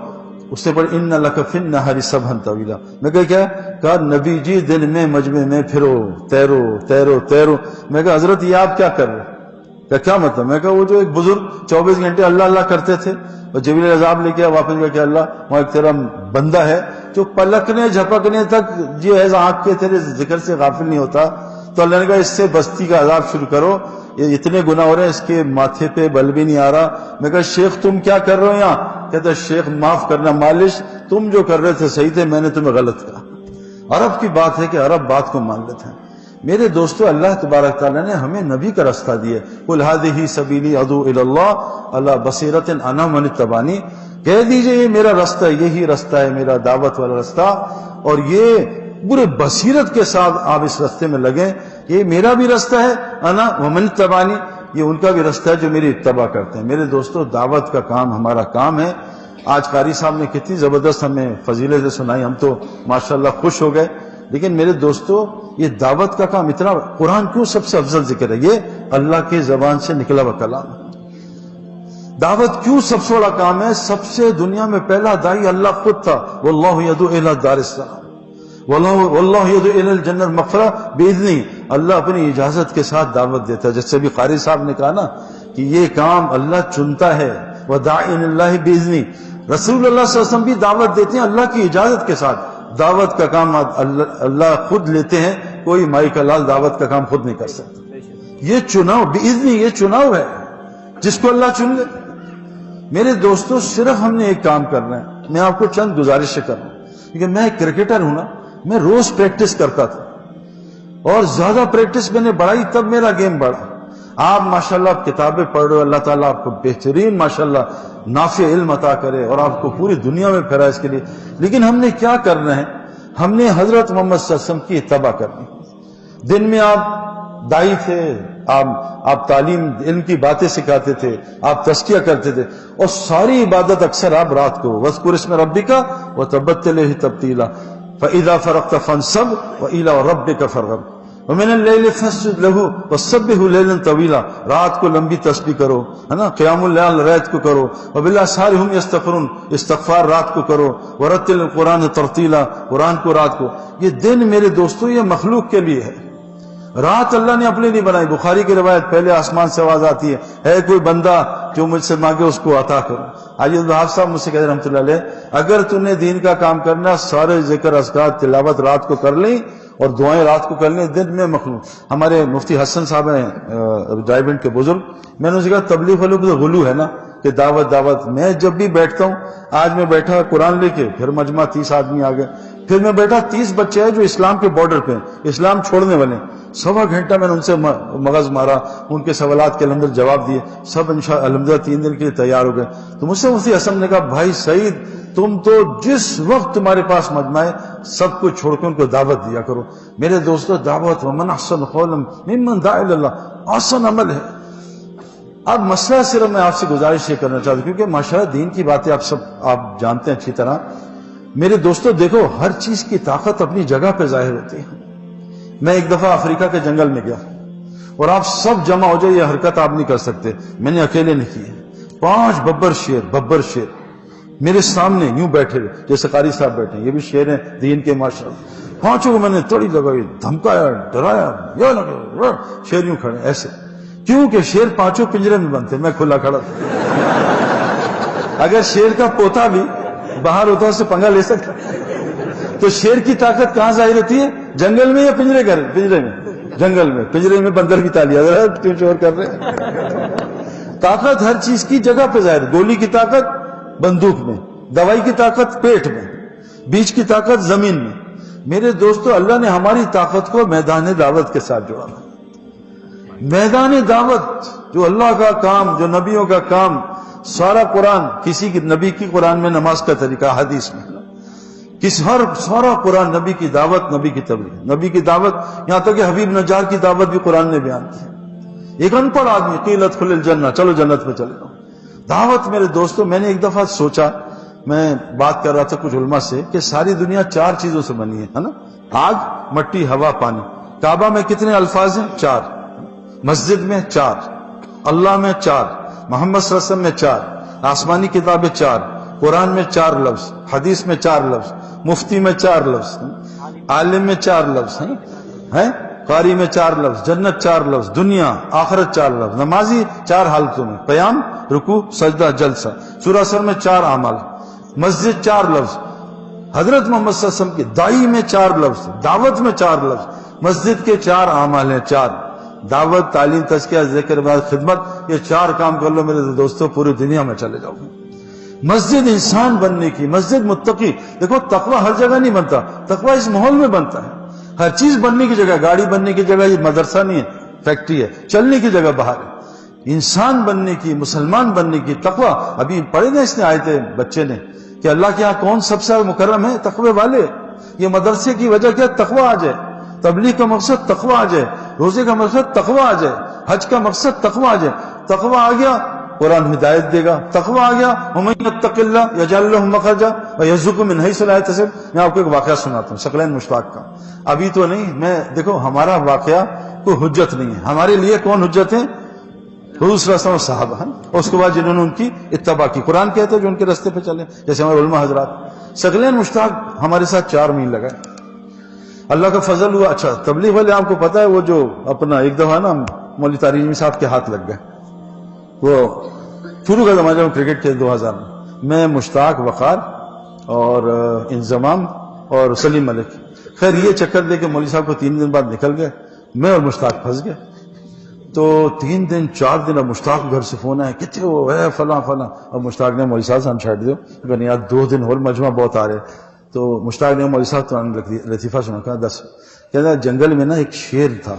اس نے پڑھی ان لک فی النہار سبحا طویلا. میں کہا نبی جی دن میں مجمع میں پھرو تیرو تیرو تیرو. میں کہا حضرت یہ آپ کیا کر رہے؟ کیا مطلب؟ میں کہا وہ جو ایک بزرگ 24 گھنٹے اللہ اللہ کرتے تھے اور جبریل عذاب لے کے واپس گیا کہ اللہ وہاں ایک تیرا بندہ ہے جو پلکنے جھپکنے تک جو ہے آنکھ کے تیرے ذکر سے غافل نہیں ہوتا. تو اللہ نے کہا اس سے بستی کا عذاب شروع کرو، یہ اتنے گناہ ہو رہے ہیں اس کے ماتھے پہ بل بھی نہیں آ رہا. میں کہا شیخ تم کیا کر رہے ہو یہاں؟ کہتا شیخ معاف کرنا مالش، تم جو کر رہے تھے صحیح تھے، میں نے تمہیں غلط کہا. عرب کی بات ہے کہ عرب بات کو مان لیتے ہیں. میرے دوستو اللہ تبارک تعالیٰ نے ہمیں نبی کا رستہ دیا. قل ھذہ سبیلی ادعو الی اللہ علی بصیرۃ انا ومن اتبعنی. کہہ دیجئے یہ میرا رستہ، یہی رستہ ہے میرا دعوت والا رستہ، اور یہ پورے بصیرت کے ساتھ آپ اس رستے میں لگیں. یہ میرا بھی رستہ ہے انا ومن اتبعنی، یہ ان کا بھی رستہ ہے جو میری اتباع کرتے ہیں. میرے دوستو دعوت کا کام ہمارا کام ہے. آج قاری صاحب نے کتنی زبردست ہمیں فضیلتیں سنائی، ہم تو ماشاءاللہ خوش ہو گئے. لیکن میرے دوستو یہ دعوت کا کام اتنا، قرآن کیوں سب سے افضل ذکر ہے؟ یہ اللہ کی زبان سے نکلا ہوا کلام ہے. دعوت کیوں سب سے بڑا کام ہے؟ سب سے دنیا میں پہلا داعی اللہ خود تھا. واللہ یدعو الی دار السلام، واللہ یدعو الی الجنہ مغفرہ باذنہ. اللہ اپنی اجازت کے ساتھ دعوت دیتا ہے. جیسے بھی قاری صاحب نے کہا نا کہ یہ کام اللہ چنتا ہے، وَدَاعٍ اللَّهِ بِإِذْنِهِ، رسول اللہ صلی اللہ علیہ وسلم بھی دعوت دیتے ہیں اللہ کی اجازت کے ساتھ. دعوت کا کام اللہ خود لیتے ہیں، کوئی مائی کا لال دعوت کا کام خود نہیں کر سکتا. یہ چناؤ بِإِذْنِهِ، یہ چناؤ ہے جس کو اللہ چن لے. میرے دوستو صرف ہم نے ایک کام کرنا ہے. میں آپ کو چند گزارشیں کر رہا ہوں کیونکہ میں کرکٹر ہوں نا، میں روز پریکٹس کرتا تھا اور زیادہ پریکٹس میں نے بڑھائی تب میرا گیم بڑھا. آپ ماشاءاللہ کتابیں پڑھ رہے ہو، اللہ تعالیٰ آپ کو بہترین ماشاءاللہ نافع علم عطا کرے اور آپ کو پوری دنیا میں پھیرائے اس کے لیے. لیکن ہم نے کیا کرنا ہے؟ ہم نے حضرت محمد صلی اللہ علیہ وسلم کی اتباع کرنی. دن میں آپ دائی تھے، آپ تعلیم علم کی باتیں سکھاتے تھے، آپ تزکیہ کرتے تھے، اور ساری عبادت اکثر آپ رات کو وَاذْكُرِ اسْمَ رَبِّكَ وَتَبَتَّلْ إِلَيْهِ تَبْتِيلًا فَإِذَا فَرَغْتَ فَانصَبْ وَإِلَىٰ رَبِّكَ فَارْغَب وَمِنَ اللَّيْلِ فَاسْجُدْ لَهُ وَسَبِّحْهُ لَيْلًا طَوِيلًا. رات کو لمبی تسبیح کرو، ہے نا، قیام اللیل رات کو کرو، وَبِالْأَسْحَارِ هُمْ يَسْتَغْفِرُونَ، استغفار رات کو کرو، وَرَتِّلِ الْقُرْآنَ تَرْتِيلًا، قرآن کو رات کو. یہ دن میرے دوستو یہ مخلوق کے لیے ہے، رات اللہ نے اپنے لیے بنائی. بخاری کی روایت، پہلے آسمان سے آواز آتی ہے کوئی بندہ جو مجھ سے مانگے اس کو عطا کرو. حاجی الوہاب صاحب مجھ سے کہتے ہیں رحمۃ اللہ علیہ، اگر تم نے دین کا کام کرنا سارے ذکر اذکار تلاوت رات کو کر لیں اور دعائیں رات کو کر لیں، دن میں مخلوق. ہمارے مفتی حسن صاحب ہیں ڈائیونڈ کے بزرگ، میں نے اسے کہا تبلیغ والوں کو غلو ہے نا کہ دعوت. میں جب بھی بیٹھتا ہوں، آج میں بیٹھا قرآن لے کے، پھر مجمع 30 آدمی آ گئے، پھر میں بیٹھا 30 بچے ہیں جو اسلام کے بارڈر پہ اسلام چھوڑنے والے. سوا گھنٹہ میں نے ان سے مغز مارا، ان کے سوالات کے الحمدللہ جواب دیے، سب انشاءاللہ الحمدللہ 3 دن کے لیے تیار ہو گئے. تو مجھ سے مفتی حسن نے کہا بھائی سعید، تم تو جس وقت تمہارے پاس مجمع ہے سب کچھ چھوڑ کے ان کو دعوت دیا کرو. میرے دوستو دعوت ومن احسن قولا ممن دعا الی اللہ آسان عمل ہے. اب مسئلہ صرف میں آپ سے گزارش یہ کرنا چاہتا ہوں کیونکہ ماشاءاللہ دین کی باتیں آپ جانتے ہیں اچھی طرح. میرے دوستو دیکھو، ہر چیز کی طاقت اپنی جگہ پہ ظاہر ہوتی ہے. میں ایک دفعہ افریقہ کے جنگل میں گیا اور آپ سب جمع ہو جائے، یہ حرکت آپ نہیں کر سکتے، میں نے اکیلے نہیں کی ہے. 5 ببر شیر میرے سامنے یوں بیٹھے جیسے قاری صاحب بیٹھے، یہ بھی شیر ہیں دین کے ماشاءاللہ. 5 کو میں نے تڑی لگائی، دھمکایا، ڈرایا، یا لگا شیر یوں کھڑے ایسے. کیوں کہ شیر 5 پنجرے میں بنتے، میں کھلا کھڑا تھا. اگر شیر کا پوتا بھی باہر ہوتا اس سے پنگا لے سکتا. تو شیر کی طاقت کہاں ظاہر ہوتی ہے؟ جنگل میں یا پنجرے میں؟ جنگل میں. پنجرے میں بندر بھی تالی کیوں شور کر رہے. طاقت ہر چیز کی جگہ پہ ظاہر. گولی کی طاقت بندوق میں، دوائی کی طاقت پیٹ میں، بیج کی طاقت زمین میں. میرے دوستو اللہ نے ہماری طاقت کو میدان دعوت کے ساتھ جوڑا. میدان دعوت جو اللہ کا کام، جو نبیوں کا کام، سارا قرآن، کسی کی نبی کی قرآن میں نماز کا طریقہ حدیث میں، سارا قرآن نبی کی دعوت، نبی کی تبلیغ، نبی کی دعوت، یہاں تک کہ حبیب نجار کی دعوت بھی قرآن نے بیان کی. ایک ان پڑھ آدمی قیل ادخل الجنہ، چلو جنت میں چلے جاؤ. دعوت میرے دوستو، میں نے ایک دفعہ سوچا، میں بات کر رہا تھا کچھ علماء سے کہ ساری دنیا 4 چیزوں سے بنی ہے نا، آگ، مٹی، ہوا، پانی. کعبہ میں کتنے الفاظ ہیں؟ 4. مسجد میں 4، اللہ میں 4، محمد صلی اللہ علیہ وسلم میں 4، آسمانی کتابیں 4، قرآن میں 4 لفظ، حدیث میں 4 لفظ، مفتی میں 4 لفظ، عالم میں 4 لفظ ہیں، قاری میں 4 لفظ، جنت 4 لفظ، دنیا آخرت 4 لفظ، نمازی 4 حالتوں میں، قیام، رکوع، سجدہ، جلسہ، سورہ سر میں 4 اعمال، مسجد 4 لفظ، حضرت محمد صلی اللہ علیہ وسلم کی دائی میں 4 لفظ، دعوت میں 4 لفظ، مسجد کے 4 اعمال ہیں. 4 دعوت، تعلیم، تزکیہ، ذکر، عبادت، خدمت. یہ 4 کام کر لو میرے دوستو، پوری دنیا میں چلے جاؤ گے. مسجد انسان بننے کی، مسجد متقی. دیکھو تقوی ہر جگہ نہیں بنتا، تقوی اس ماحول میں بنتا ہے. ہر چیز بننے کی جگہ، گاڑی بننے کی جگہ یہ مدرسہ نہیں ہے، فیکٹری ہے. چلنے کی جگہ باہر ہے. انسان بننے کی، مسلمان بننے کی تقوی. ابھی پڑھے نا اس نے آئے تھے بچے نے کہ اللہ کے ہاں کون سب سے مکرم ہے؟ تقوی والے. یہ مدرسے کی وجہ کیا؟ تقوی آ جائے. تبلیغ کا مقصد تقوی آ جائے، روزے کا مقصد تقوی آ جائے، حج کا مقصد تقوی آ جائے. تقوی آ گیا قرآن ہدایت دے گا. تقوی آ گیا وَمَن يَتَّقِ اللَّهَ يَجْعَل لَّهُ مَخْرَجًا وَيَرْزُقْهُ مِنْ حَيْثُ لَا يَحْتَسِبُ. میں آپ کو ایک واقعہ سناتا ہوں ثقلین مشتاق کا. ابھی تو نہیں، میں دیکھو ہمارا واقعہ کوئی حجت نہیں ہے ہمارے لیے. کون حجت ہے؟ حضور صلی اللہ علیہ وسلم صحابہ ہیں، اور اس کے بعد جنہوں نے ان کی اتباع کی. قرآن کہتے ہیں جو ان کے راستے پہ چلے، جیسے ہمارے علماء حضرات. ثقلین مشتاق ہمارے ساتھ 4 مہینے لگائے. اللہ کا فضل ہوا. اچھا تبلیغ والے آپ کو پتا ہے وہ جو اپنا ایک دفعہ نا مولوی طارق صاحب کے ہاتھ لگ گئے، وہ شروع کا زمانہ جب کرکٹ کے 2000 میں مشتاق وقار اور انضمام اور سلیم ملک، خیر یہ چکر دے کے مولوی صاحب کو 3 دن بعد نکل گئے، میں اور مشتاق پھنس گئے. تو 3 دن 4 دن اب مشتاق گھر سے فون آیا کتنے وہ ہے فلاں فلاں. اب مشتاق نے مولوی صاحب سے ہم چھاٹ دیو کہ یار 2 دن اور مجمع بہت آ رہے. تو مشتاق نے مولوی صاحب تو لطیفہ سنا کہا 10 کہتا جنگل میں نا ایک شیر تھا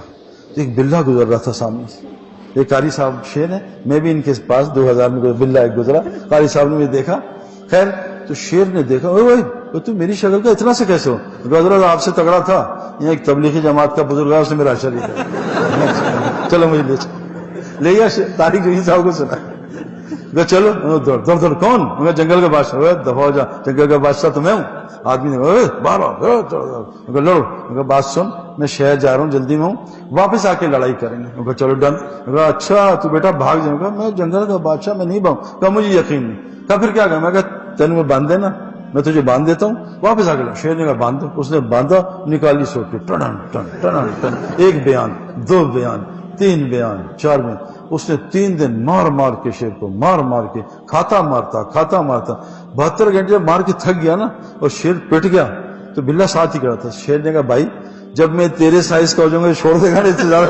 تو ایک بلہ گزر رہا تھا سامنے سے. ایک قاری صاحب شیر ہے، میں بھی ان کے پاس 2000 میں بلہ ایک گزرا، قاری صاحب نے بھی دیکھا. خیر تو شیر نے دیکھا اوے تو میری شکل کا اتنا سے کیسے ہو؟ حضرت آپ سے تگڑا تھا، یہ ایک تبلیغی جماعت کا بزرگ ہے، اس نے میرا اشر ہی کیا. چلو مجھے لے گیا طارق جوہری صاحب کو سنا. چلو دوڑ کون؟ جنگل کا بادشاہ. دفعہ ہو جا، جنگل کا بادشاہ تو میں ہوں. آدمی نے باہر لڑو. بات سن میں شہر جا رہا ہوں، جلدی میں ہوں، واپس آ کے لڑائی کریں گے. چلو ڈن. اچھا تو بیٹا بھاگ جائے گا. میں جنگل کا بادشاہ میں نہیں بھاگوں. کہا مجھے یقین نہیں. کہا پھر کیا کہا؟ میں کہا تینوں میں باندھ دینا، میں تجھے باندھ دیتا ہوں، واپس آ کے شیر نے کہا باندھ دو. اس نے باندھا، نکالی سوٹی، ٹن ٹن ٹن ٹن، 1 بیان 2 بیان 3 بیان 4 بیان. اس نے 3 دن مار کے شیر کو مار کے کھاتا مارتا 72 گھنٹے جب مار کے تھک گیا نا اور شیر پٹ گیا تو بلّہ ساتھ ہی کھڑا تھا. شیر نے کہا بھائی جب میں تیرے سائز کا ہو جاؤں گا چھوڑ دے گا اس سے زیادہ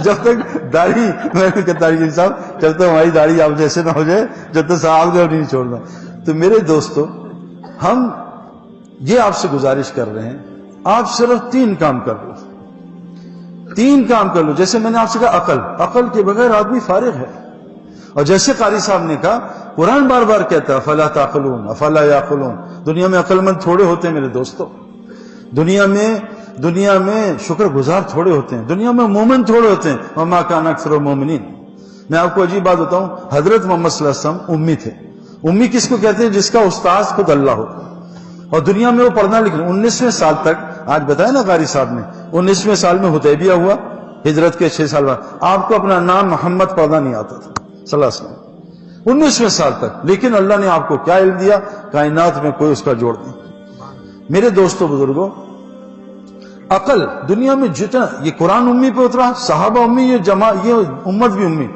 جب تک داڑھی، میں نے کہا طارق صاحب جب تک ہماری داڑھی آپ جیسے نہ ہو جائے جب تک صاحب کو نہیں چھوڑنا. تو میرے دوستو ہم یہ آپ سے گزارش کر رہے ہیں، آپ صرف 3 کام کر لو، 3 کام کر لو. جیسے میں نے آپ سے کہا عقل کے بغیر آدمی فارغ ہے. اور جیسے قاری صاحب نے کہا قرآن بار بار کہتا ہے افلا تعقلون افلا یعقلون. دنیا میں عقل مند تھوڑے ہوتے ہیں میرے دوستو، دنیا میں شکر گزار تھوڑے ہوتے ہیں، دنیا میں مومن تھوڑے ہوتے ہیں. وما کان اکثر المؤمنین. میں آپ کو عجیب بات بتاؤں، حضرت محمد صلی اللہ علیہ وسلم امی تھے. امی کس کو کہتے ہیں؟ جس کا استاذ خود اللہ ہو اور دنیا میں وہ پڑھنا لکھنا. 19ویں سال تک، آج بتایا نا قاری صاحب نے، 19ویں سال میں حدیبیہ ہوا، ہجرت کے 6 سال بعد. آپ کو اپنا نام محمد پڑھنا نہیں آتا تھا صلی اللہ علیہ وسلم 19ویں سال تک. لیکن اللہ نے آپ کو کیا علم دیا؟ کائنات میں کوئی اس کا جوڑ نہیں. میرے دوستو بزرگوں، عقل دنیا میں جتنا، یہ قرآن امی پہ اترا، صحابہ امی، یہ امت بھی امی.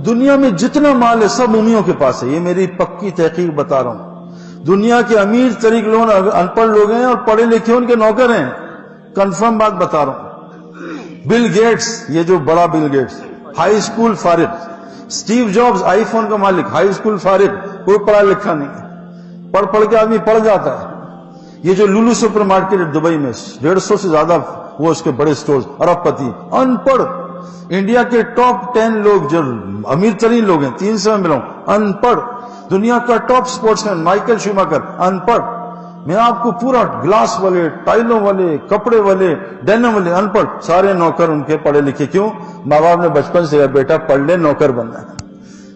دنیا میں جتنا مال ہے سب امیوں کے پاس ہے. یہ میری پکی تحقیق بتا رہا ہوں. دنیا کے امیر ترین لوگ ان پڑھ لوگ ہیں اور پڑھے لکھے ان کے نوکر ہیں. کنفرم بات بتا رہا ہوں. بل گیٹس، یہ جو بڑا بل گیٹس، ہائی اسکول فارغ. سٹیو جابز آئی فون کا مالک، ہائی اسکول فارغ، کوئی پڑھا لکھا نہیں. پڑھ کے آدمی پڑھ جاتا ہے. یہ جو لولو سپر مارکیٹ دبئی میں 150 سے زیادہ وہ اس کے بڑے سٹورز، ارب پتی، ان پڑھ. انڈیا کے ٹاپ 10 لوگ جو امیر ترین لوگ ہیں، 3 سے میں ملا ہوں، ان پڑھ. دنیا کا ٹاپ سپورٹس مین مائیکل شوماکر، ان پڑھ. میں آپ کو پورا گلاس والے، ٹائلوں والے، کپڑے والے، ڈینم والے، ان پڑھ. سارے نوکر ان کے پڑھے لکھے. کیوں؟ ماں باپ نے بچپن سے بیٹا پڑھ لے، نوکر بننا ہے.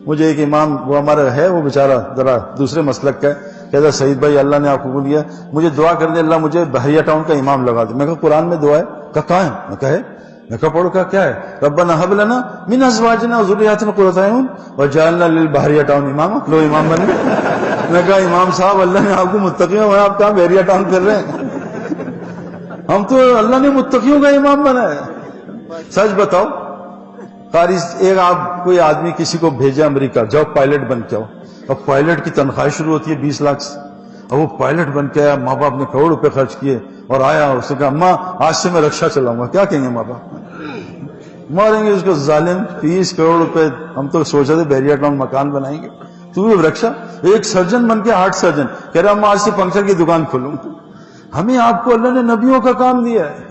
مجھے ایک امام وہ ہمارا ہے، وہ بیچارہ ذرا دوسرے مسلک کا ہے، کہتا سعید بھائی اللہ نے آپ کو قبول کیا، مجھے دعا کر دے اللہ مجھے بحریہ ٹاؤن کا امام لگا دے. میں کہا قرآن میں دعا ہے؟ کہاں ہے؟ میں کہا ہے. میں کہا پڑھو. کہا کیا ہے؟ ربنا ھب لنا من ازواجنا وذریاتنا قرۃ اعین وجعلنا للبحریہ ٹاؤن اماما. لو امام بنے. میں کہا امام صاحب اللہ نے آپ کو متقیوں میں، آپ کہاں بحریہ ٹاؤن کر رہے ہیں؟ ہم تو اللہ نے متقیوں کا امام بنایا ہے. سچ بتاؤ قاری، ایک آپ کوئی آدمی کسی کو بھیجے امریکہ، جاؤ پائلٹ بن کے آؤ. اب پائلٹ کی تنخواہ شروع ہوتی ہے 20 لاکھ سے. اب وہ پائلٹ بن کے آیا، ماں باپ نے کروڑ روپے خرچ کیے اور آیا، اس نے کہا اماں آج سے میں رکشا چلاؤں گا. کیا کہیں گے ماں باپ؟ ماریں گے اس کو، ظالم، 30 کروڑ روپے. ہم تو سوچ رہے تھے بحریہ ٹاؤن مکان بنائیں گے، تو بھی رکشا. ایک سرجن بن کے، ہارٹ سرجن، کہہ رہا میں آج سے پنکچر کی دکان کھولوں. ہمیں آپ کو اللہ نے نبیوں کا کام دیا ہے.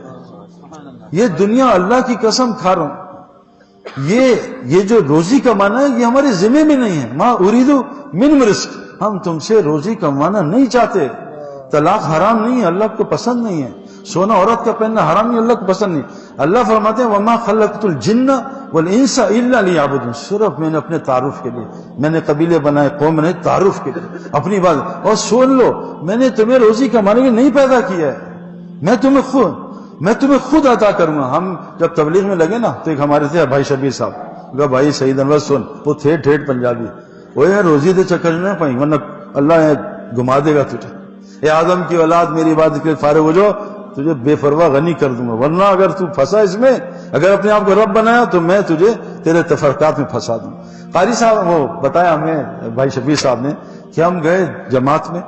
یہ دنیا اللہ کی قسم کھا رہا ہوں، یہ جو روزی کمانا ہے یہ ہمارے ذمہ میں نہیں ہے. ما اريد من رزق، ہم تم سے روزی کمانا نہیں چاہتے. طلاق حرام نہیں ہے، اللہ کو پسند نہیں ہے. سونا عورت کا پہننا حرام نہیں، اللہ کو پسند نہیں. اللہ فرماتے ہیں وما خلقت الجن والانس الا ليعبدون. صرف میں نے اپنے تعارف کے لیے، میں نے قبیلے بنائے، قوم نے تعارف کے لیے اپنی بات. اور سن لو، میں نے تمہیں روزی کمانے کے لیے نہیں پیدا کیا ہے، میں تمہیں خود عطا کروں گا. ہم جب تبلیغ میں لگے نا تو ایک ہمارے تھے بھائی شبیر صاحب، کہا بھائی سعید انور سن، وہ تھے ٹھیٹ پنجابی، وہ یار روزی دے چکر میں نہ پائیں ورنہ اللہ گھما دے گا تجھے. اے آدم کی اولاد میری بات کے فارغ ہو جاؤ، تجھے بے پرواہ غنی کر دوں گا. ورنہ اگر تو پھنسا اس میں، اگر اپنے آپ کو رب بنایا تو میں تجھے تیرے تفرقات میں پھنسا دوں. قاری صاحب وہ بتایا ہمیں بھائی شبیر صاحب نے کہ ہم گئے جماعت میں,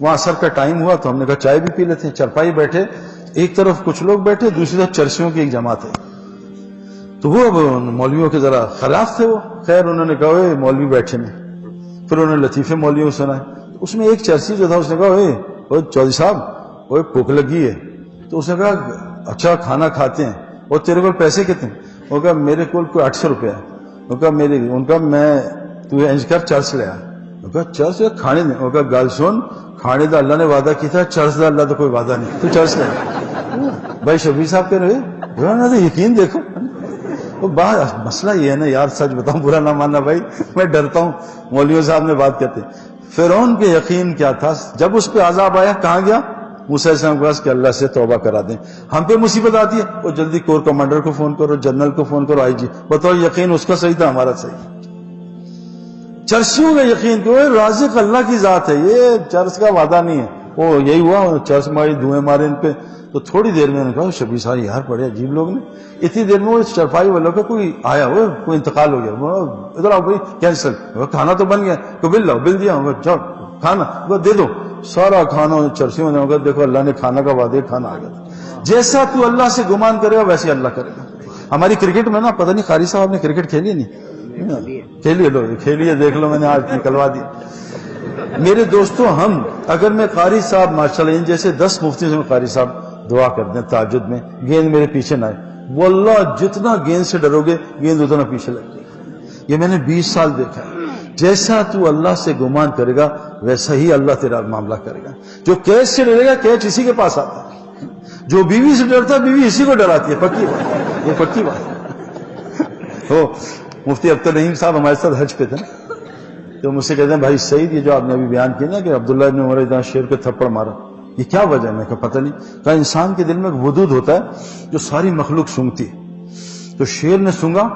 وہاں عصر کا ٹائم ہوا تو ہم نے کہا چائے بھی پی لیتے ہیں. چرپائی بیٹھے, ایک طرف کچھ لوگ بیٹھے, دوسری طرف چرسیوں کی ایک جماعت ہے. تو وہ مولویوں کے ذرا خلاف تھے وہ. خیر انہوں نے کہا اے مولوی بیٹھے میں, پھر انہوں نے لطیفے مولویوں کو سنائے. اس میں ایک چرسی جو تھا اس نے کہا اے چودھری صاحب وہ بھوک لگی ہے. تو اس نے کہا اچھا کھانا کھاتے ہیں, اور تیرے کو پیسے کتنے؟ وہ کہا میرے کو کوئی 800 روپے ہے. وہ کہا ان کا میں تو انج کر چرس لیا. وہ کہا چرس کھانے دیں. وہ کہا گل سن, کھانے دا اللہ نے وعدہ کیا تھا, چرس دا اللہ تو کوئی وعدہ نہیں, تو چرس لے. بھائی شبیر صاحب کہہ رہے یقین دیکھو. مسئلہ یہ ہے نا یار, سچ بتاؤں برا نہ ماننا بھائی, میں ڈرتا ہوں مولوی صاحب نے بات کہتے. فرعون کے یقین کیا تھا, جب اس پہ عذاب آیا کہاں گیا؟ موسیٰ علیہ السلام کے پاس کہ اللہ سے توبہ کرا دیں. ہم پہ مصیبت آتی ہے وہ جلدی کور کمانڈر کو فون کرو, جنرل کو فون کرو, آئی جی. بتاؤ یقین اس کا صحیح تھا ہمارا صحیح؟ چرسیوں کا یقین کہ وہ رازق اللہ کی ذات ہے, یہ چرس کا وعدہ نہیں ہے. وہ یہی ہوا, چرس ماری دھوئیں مارے ان پہ. تو تھوڑی دیر میں نے کہا شبیر صاحب یار بڑے عجیب لوگ نے. اتنی دیر میں وہ چرپائی والوں کا کوئی آیا, وہ کوئی انتقال ہو گیا. ادھر آؤ بھائی کینسل, کھانا تو بن گیا, تو بل لاؤ, بل دیا جاؤ کھانا وہ دے دو. سارا کھانا چرسیوں نے ہوگا, دیکھو اللہ نے کھانا کا وعدے, کھانا آ گیا. جیسا تو اللہ سے گمان کرے گا ویسے اللہ کرے گا. ہماری کرکٹ میں نا پتہ نہیں قاری صاحب نے کرکٹ کھیلی نہیں؟ کھیلیے لو, کھیلیے دیکھ لو, میں نے آج نکلوا دی. میرے دوستوں ہم اگر میں قاری صاحب ماشاءاللہ ان جیسے 10 مفتی سے قاری صاحب دعا کر دیں تہجد میں, گیند میرے پیچھے نہ آئے, واللہ جتنا گیند سے ڈرو گے گیند اتنا پیچھے لگ جائے گی. یہ میں نے 20 سال دیکھا ہے. جیسا تو اللہ سے گمان کرے گا ویسا ہی اللہ تیرا معاملہ کرے گا. جو کیچ سے ڈرے گا کیچ اسی کے پاس آتا ہے, جو بیوی سے ڈرتا ہے بیوی اسی کو ڈراتی ہے. پکی بات, یہ پکی بات. ہو مفتی اختر رحیم صاحب ہمارے ساتھ حج پہ تھے نا, تو مجھ سے کہتے ہیں بھائی سعید یہ جو آپ نے ابھی بیان کیا نا کہ عبداللہ ابن عمر اتنا شیر کے تھپڑ مارا, یہ کیا وجہ ہے؟ میں کہا پتہ نہیں. کہا انسان کے دل میں ایک ودود ہوتا ہے جو ساری مخلوق سونگتی ہے. تو شیر نے سونگا,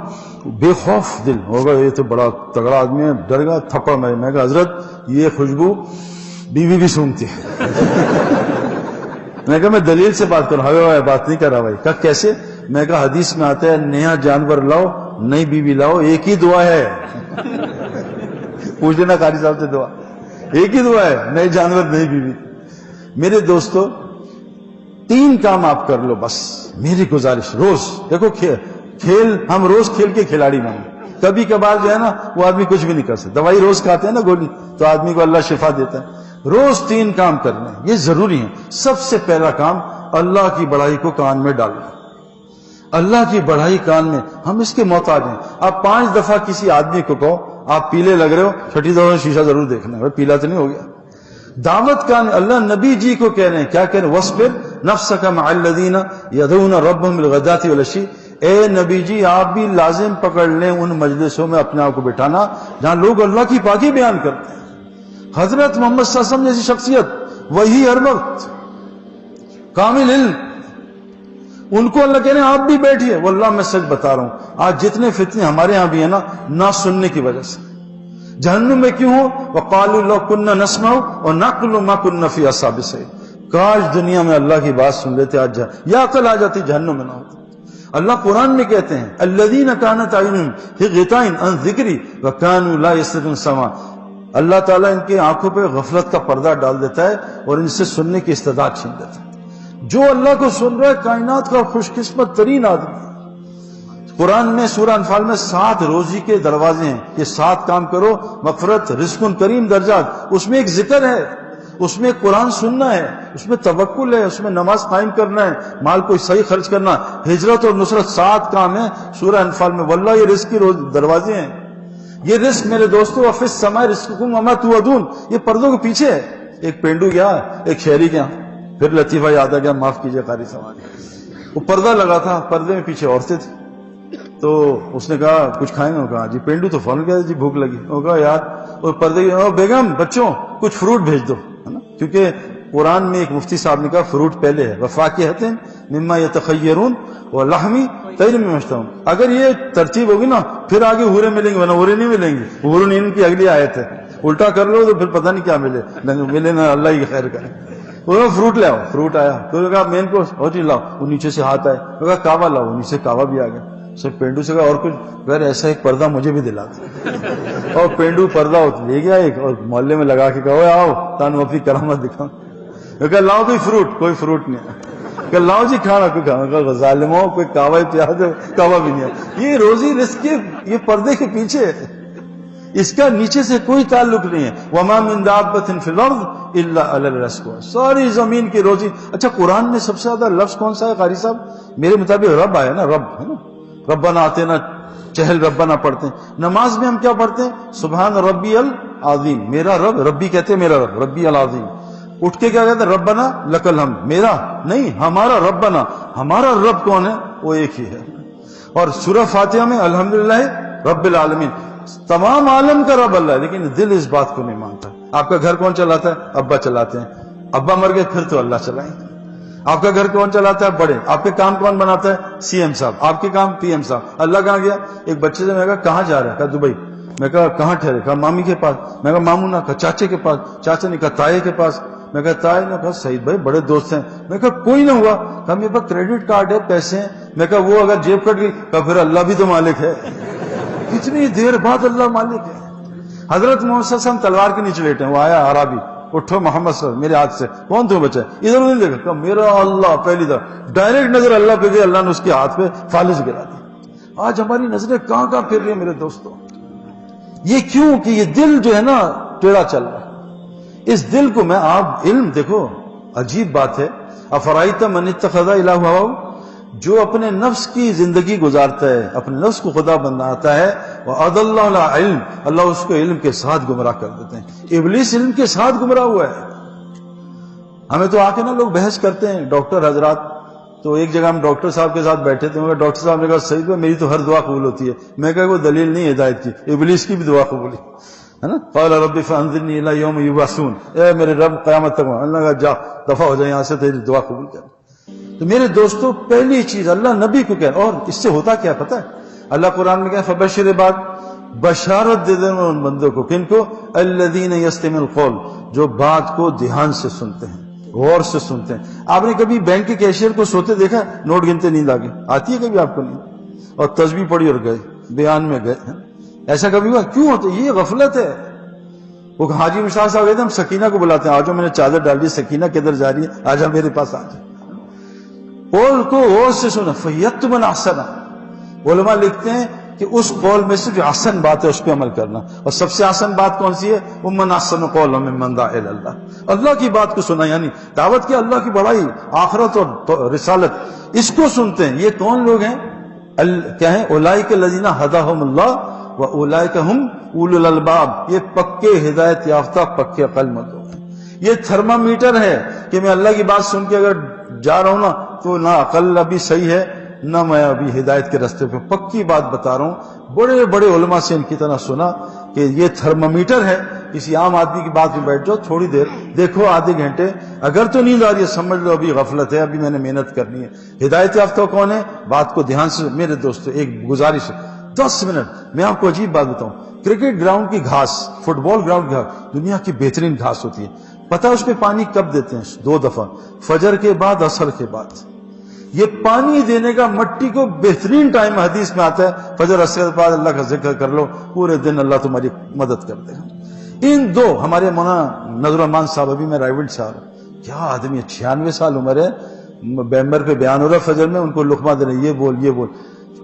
بے خوف دل ہوگا, یہ تو بڑا تگڑا آدمی ہے, ڈر گا, تھپڑ مارے. میں کہا حضرت یہ خوشبو بیوی بھی سونگتی ہے. میں کہا میں دلیل سے بات کروں, ہاں بات نہیں کر رہا بھائی. کہا کیسے؟ میں کہا حدیث میں آتا ہے نیا جانور لاؤ نئی بیوی لاؤ, ایک ہی دعا ہے. پوچھ لینا قاری صاحب سے, دعا ایک ہی دعا ہے, نئے جانور نئی بیوی. میرے دوستو 3 کام آپ کر لو بس, میری گزارش. روز دیکھو کھیل ہم روز کھیل کے کھلاڑی بنیں. کبھی کبھار جو ہے نا وہ آدمی کچھ بھی نہیں کر سکتا. دوائی روز کھاتے ہیں نا گولی, تو آدمی کو اللہ شفا دیتا ہے. روز 3 کام کرنا ہے, یہ ضروری ہے. سب سے پہلا کام اللہ کی بڑائی کو کان میں ڈالنا. اللہ کی بڑائی کان میں, ہم اس کے محتاج ہیں. آپ 5 دفعہ کسی آدمی کو کہو آپ پیلے لگ رہے ہو, 6ٹھی دفعہ شیشہ ضرور دیکھنا, پیلا تو نہیں ہو گیا. دعوت کا اللہ نبی جی کو کہہ رہے ہیں, کیا کہہ رہے ہیں؟ وَاصْبِرْ نَفْسَكَ مَعَ الَّذِينَ يَدْعُونَ رَبَّهُمْ بِالْغَدَاةِ وَالْعَشِيِّ. اے نبی جی آپ بھی لازم پکڑ لیں ان مجلسوں میں اپنے آپ کو بٹھانا جہاں لوگ اللہ کی پاکی بیان کرتے ہیں. حضرت محمد صلی اللہ علیہ وسلم جیسی شخصیت, وہی ہر وقت, کامل علم, ان کو اللہ کہہ رہے ہیں آپ بھی بیٹھیے. واللہ میں سچ بتا رہا ہوں, آج جتنے فتنے ہمارے ہاں بھی ہیں نا, نہ سننے کی وجہ سے. جہنم میں کیوں ہو؟ وَقَالُوا لَوْ كُنَّا نَسْمَعُ وَنَعْقِلُ مَا كُنَّا فِي أَصْحَابِ السَّعِيرِ. کاش دنیا میں اللہ کی بات سن لیتے, آج یا عقل آ جاتی, جہنم میں نہ ہوتی. اللہ قرآن میں کہتے ہیں الَّذِينَ كَانَتْ أَعْيُنُهُمْ فِي غِطَاءٍ عَنْ ذِكْرِي وَكَانُوا لَا يَسْتَطِيعُونَ السَّمْعَ. اللہ تعالیٰ ان کی آنکھوں پہ غفلت کا پردہ ڈال دیتا ہے اور ان سے سننے کی استعداد چھین دیتا ہے. جو اللہ کو سن رہا ہے کائنات کا خوش قسمت ترین آدمی. قرآن میں سورہ انفال میں 7 روزی کے دروازے ہیں, یہ 7 کام کرو, مغفرت, رزق کریم درجات. اس میں ایک ذکر ہے, اس میں قرآن سننا ہے, اس میں توکل ہے, اس میں نماز قائم کرنا ہے, مال کو صحیح خرچ کرنا, ہجرت اور نصرت. 7 کام ہیں سورہ انفال میں. واللہ یہ رزق کی دروازے ہیں. یہ رزق میرے دوستو وَفِي السَّمَاءِ رِزْقُكُمْ وَمَا تُوعَدُونَ, یہ پردوں کے پیچھے ہے. ایک پینڈو گیا ایک شہری گیا, پھر لطیفہ یاد آ گیا, معاف کیجئے قاری صاحب. وہ پردہ لگا تھا, پردے میں پیچھے عورتیں تھیں. تو اس نے کہا کچھ کھائیں گے؟ کہا جی. پینڈو تو فوراً کہا جی بھوک لگی. وہ کہا یار اور پردے بیگم بچوں کچھ فروٹ بھیج دو, ہے نا, کیونکہ قرآن میں ایک مفتی صاحب نے کہا فروٹ پہلے ہے. وَفَاكِهَةٍ مِمَّا يَتَخَيَّرُونَ وَلَحْمِ طَيْرٍ مِّمَّا يَشْتَهُونَ. اگر یہ ترتیب ہوگی نا پھر آگے حوریں ملیں گے, ورنہ حوریں نہیں ملیں گی. حورن ان کی اگلی آیت ہے, الٹا کر لو تو پھر پتہ نہیں کیا ملے نا, اللہ ہی خیر کرے. انہوں نے فروٹ لے آؤ, فروٹ آیا. تو کہا مین کورس ہو جی لاؤ, وہ نیچے سے ہاتھ آئے. کہا کعوہ لاؤ, نیچے کعوہ بھی آ گیا. اسے پینڈو سے کہا اور کچھ غیر ایسا ایک پردہ مجھے بھی دلا دو، اور پینڈو پردہ لے گیا ایک اور محلے میں لگا کے کہا آؤ تانو اپنی کرامت دکھاؤ. کہ لاؤ کوئی فروٹ نہیں ہے، کہ لاؤ جی کھانا کوئی کھانا، ظالموں کوئی کعوہ پیاز کعوہ بھی نہیں ہے. یہ روزی رزق کے یہ پردے کے پیچھے ہے، اس کا نیچے سے کوئی تعلق نہیں ہے. وما من دابۃ فی الارض الا علی رزقها، ساری زمین کی روزی. اچھا قرآن میں سب سے زیادہ لفظ کون سا ہے قاری صاحب؟ میرے مطابق رب آیا نا، رب ہے نا، ربنا آتینا چہل ربنا پڑھتے ہیں. نماز میں ہم کیا پڑھتے ہیں؟ سبحان ربی العظیم، میرا رب، ربی کہتے ہیں میرا رب، ربی العظیم. اٹھ کے کیا کہتے ہیں؟ ربنا لک الحمد، میرا نہیں ہمارا ربنا. ہمارا رب کون ہے؟ وہ ایک ہی ہے. اور سورہ فاتحہ میں الحمدللہ رب العالمین، تمام عالم کا رب اللہ ہے، لیکن دل اس بات کو نہیں مانتا. آپ کا گھر کون چلاتا ہے؟ ابا چلاتے ہیں. ابا مر گئے پھر تو اللہ چلائیں. آپ کا گھر کون چلاتا ہے؟ بڑے. آپ کے کام کون بناتا ہے؟ سی ایم صاحب. آپ کے کام پی ایم صاحب. اللہ کہاں گیا؟ ایک بچے سے میں کہا کہاں جا رہا ہے؟ کہا دبئی. میں کہا کہاں ٹھہرے؟ کہا مامی کے پاس. میں کہا مامو نہ، کہا چاچے کے پاس. چاچا نے کہا تائے کے پاس. میں کہا تائے نے کہا سعید بھائی بڑے دوست ہیں. میں کہا کوئی نہ ہوا. کہا میرے پاس کریڈٹ کارڈ ہے، پیسے ہیں. میں کہا وہ اگر جیب کٹ گئی، کہا پھر اللہ بھی تو مالک ہے. کتنی دیر بعد اللہ مالک ہے. حضرت محمد صلی اللہ علیہ وسلم تلوار کے نیچے لیٹے ہیں، وہ آیا عربی، اٹھو محمد صلی اللہ علیہ وسلم میرے ہاتھ سے. کون تم بچہ؟ ادھر ادھر دیکھا، کہا میرا اللہ. پہلی دفعہ ڈائریکٹ نظر اللہ پہ گئی، اللہ نے اس کے ہاتھ پہ فالج گرا دی. آج ہماری نظریں کہاں کہاں پھر رہی ہیں میرے دوستوں. یہ کیوں کہ یہ دل جو ہے نا ٹیڑھا چل رہا ہے. اس دل کو میں آپ علم دیکھو، عجیب بات ہے. افرائیت من اتخذ الہ ہواہ، جو اپنے نفس کی زندگی گزارتا ہے، اپنے نفس کو خدا بناتا ہے، وَأَضَلَّهُ عَلَىٰ عِلْمٍ، اللہ اس کو علم کے ساتھ گمراہ کر دیتے ہیں. ابلیس علم کے ساتھ گمراہ ہوا ہے. ہمیں تو آ کے نا لوگ بحث کرتے ہیں ڈاکٹر حضرات. تو ایک جگہ ہم ڈاکٹر صاحب کے ساتھ بیٹھے تھے. ڈاکٹر صاحب نے کہا سعید بھائی میری تو ہر دعا قبول ہوتی ہے. میں کہا وہ دلیل نہیں ہدایت کی، ابلیس کی بھی دعا قبول ہے نا. قال رب فانظرنی الی یوم یبعثون، اے میرے رب قیامت تک. اللہ کہا جا دفع ہو جائے یہاں سے، تیری دعا قبول کر. تو میرے دوستو پہلی چیز اللہ نبی کو کہہ، اور اس سے ہوتا کیا پتہ ہے؟ اللہ قرآن میں کہا فبشر عباد، بشارت دے دینا ان بندوں کو. کن کو؟ الذین یستمعون القول، جو بات کو دھیان سے سنتے ہیں، غور سے سنتے ہیں. آپ نے کبھی بینک کے کیشیئر کو سوتے دیکھا؟ نوٹ گنتے نیند آ گئی آتی ہے کبھی آپ کو؟ نہیں. اور تسبیح پڑھی اور گئے بیان میں گئے. ایسا کبھی ہوا؟ کیوں ہوتا؟ یہ غفلت ہے. وہ حاجی مشتاق صاحب کہتے ہیں ہم سکینہ کو بلاتے ہیں، آجو میں نے چادر ڈال دی، سکینہ کدھر جا رہی ہے؟ آجا میرے پاس آجا. قول کو غور سے سنا. فَيَتْبَنْ أَحْسَنَ، علماء لکھتے ہیں کہ اس قول میں سے جو احسن بات ہے اس پہ عمل کرنا. اور سب سے احسن بات کون سی ہے؟ وَمَنْ أَحْسَنُ قَوْلًا مِمَّنْ دَعَا إِلَى اللَّهِ، اللہ کی بات کو سنا. یعنی دعوت کی اللہ کی بڑائی، آخرت اور رسالت، اس کو سنتے ہیں. یہ کون لوگ ہیں؟ کیا ہیں؟ اولئک الذین ھداھم اللہ واولئک ھم اولو الالباب، یہ پکے ہدایت یافتہ پکے عقل مند لوگ ہیں. یہ تھرمامیٹر ہے کہ میں اللہ کی بات سن کے اگر جا رہا ہوں نا تو نہ عقل ابھی صحیح ہے نہ میں ابھی ہدایت کے راستے پہ. پکی بات بتا رہا ہوں. بڑے بڑے علماء سے ان کی طرح سنا کہ یہ تھرمامیٹر ہے. کسی عام آدمی کی بات میں بیٹھ جاؤ، تھوڑی دیر دیکھو، آدھے گھنٹے، اگر تو نیند آ رہی ہے سمجھ لو ابھی غفلت ہے، ابھی میں نے محنت کرنی ہے. ہدایت یافتہ کون ہے؟ بات کو دھیان سے. میرے دوستو ایک گزارش ہے، 10 منٹ میں آپ کو عجیب بات بتاؤں. کرکٹ گراؤنڈ کی گھاس، فٹ بال گراؤنڈ کی گھاس دنیا کی بہترین گھاس ہوتی ہے. پتہ اس پہ پانی کب دیتے ہیں؟ 2 دفعہ، فجر کے بعد، عصر کے بعد. یہ پانی دینے کا مٹی کو بہترین ٹائم حدیث میں آتا ہے فجر عصر کے بعد. اللہ کا ذکر کر لو، پورے دن اللہ تمہاری مدد کر دے گا. ان 2 ہمارے مولانا نظر الرحمان صاحب، ابھی میں رائیوڈ سے آ رہا ہوں، کیا آدمی ہے، 96 سال عمر ہے. ممبر پہ بیان ہو رہا ہے فجر میں، ان کو لقمہ دے رہے، یہ بول یہ بول.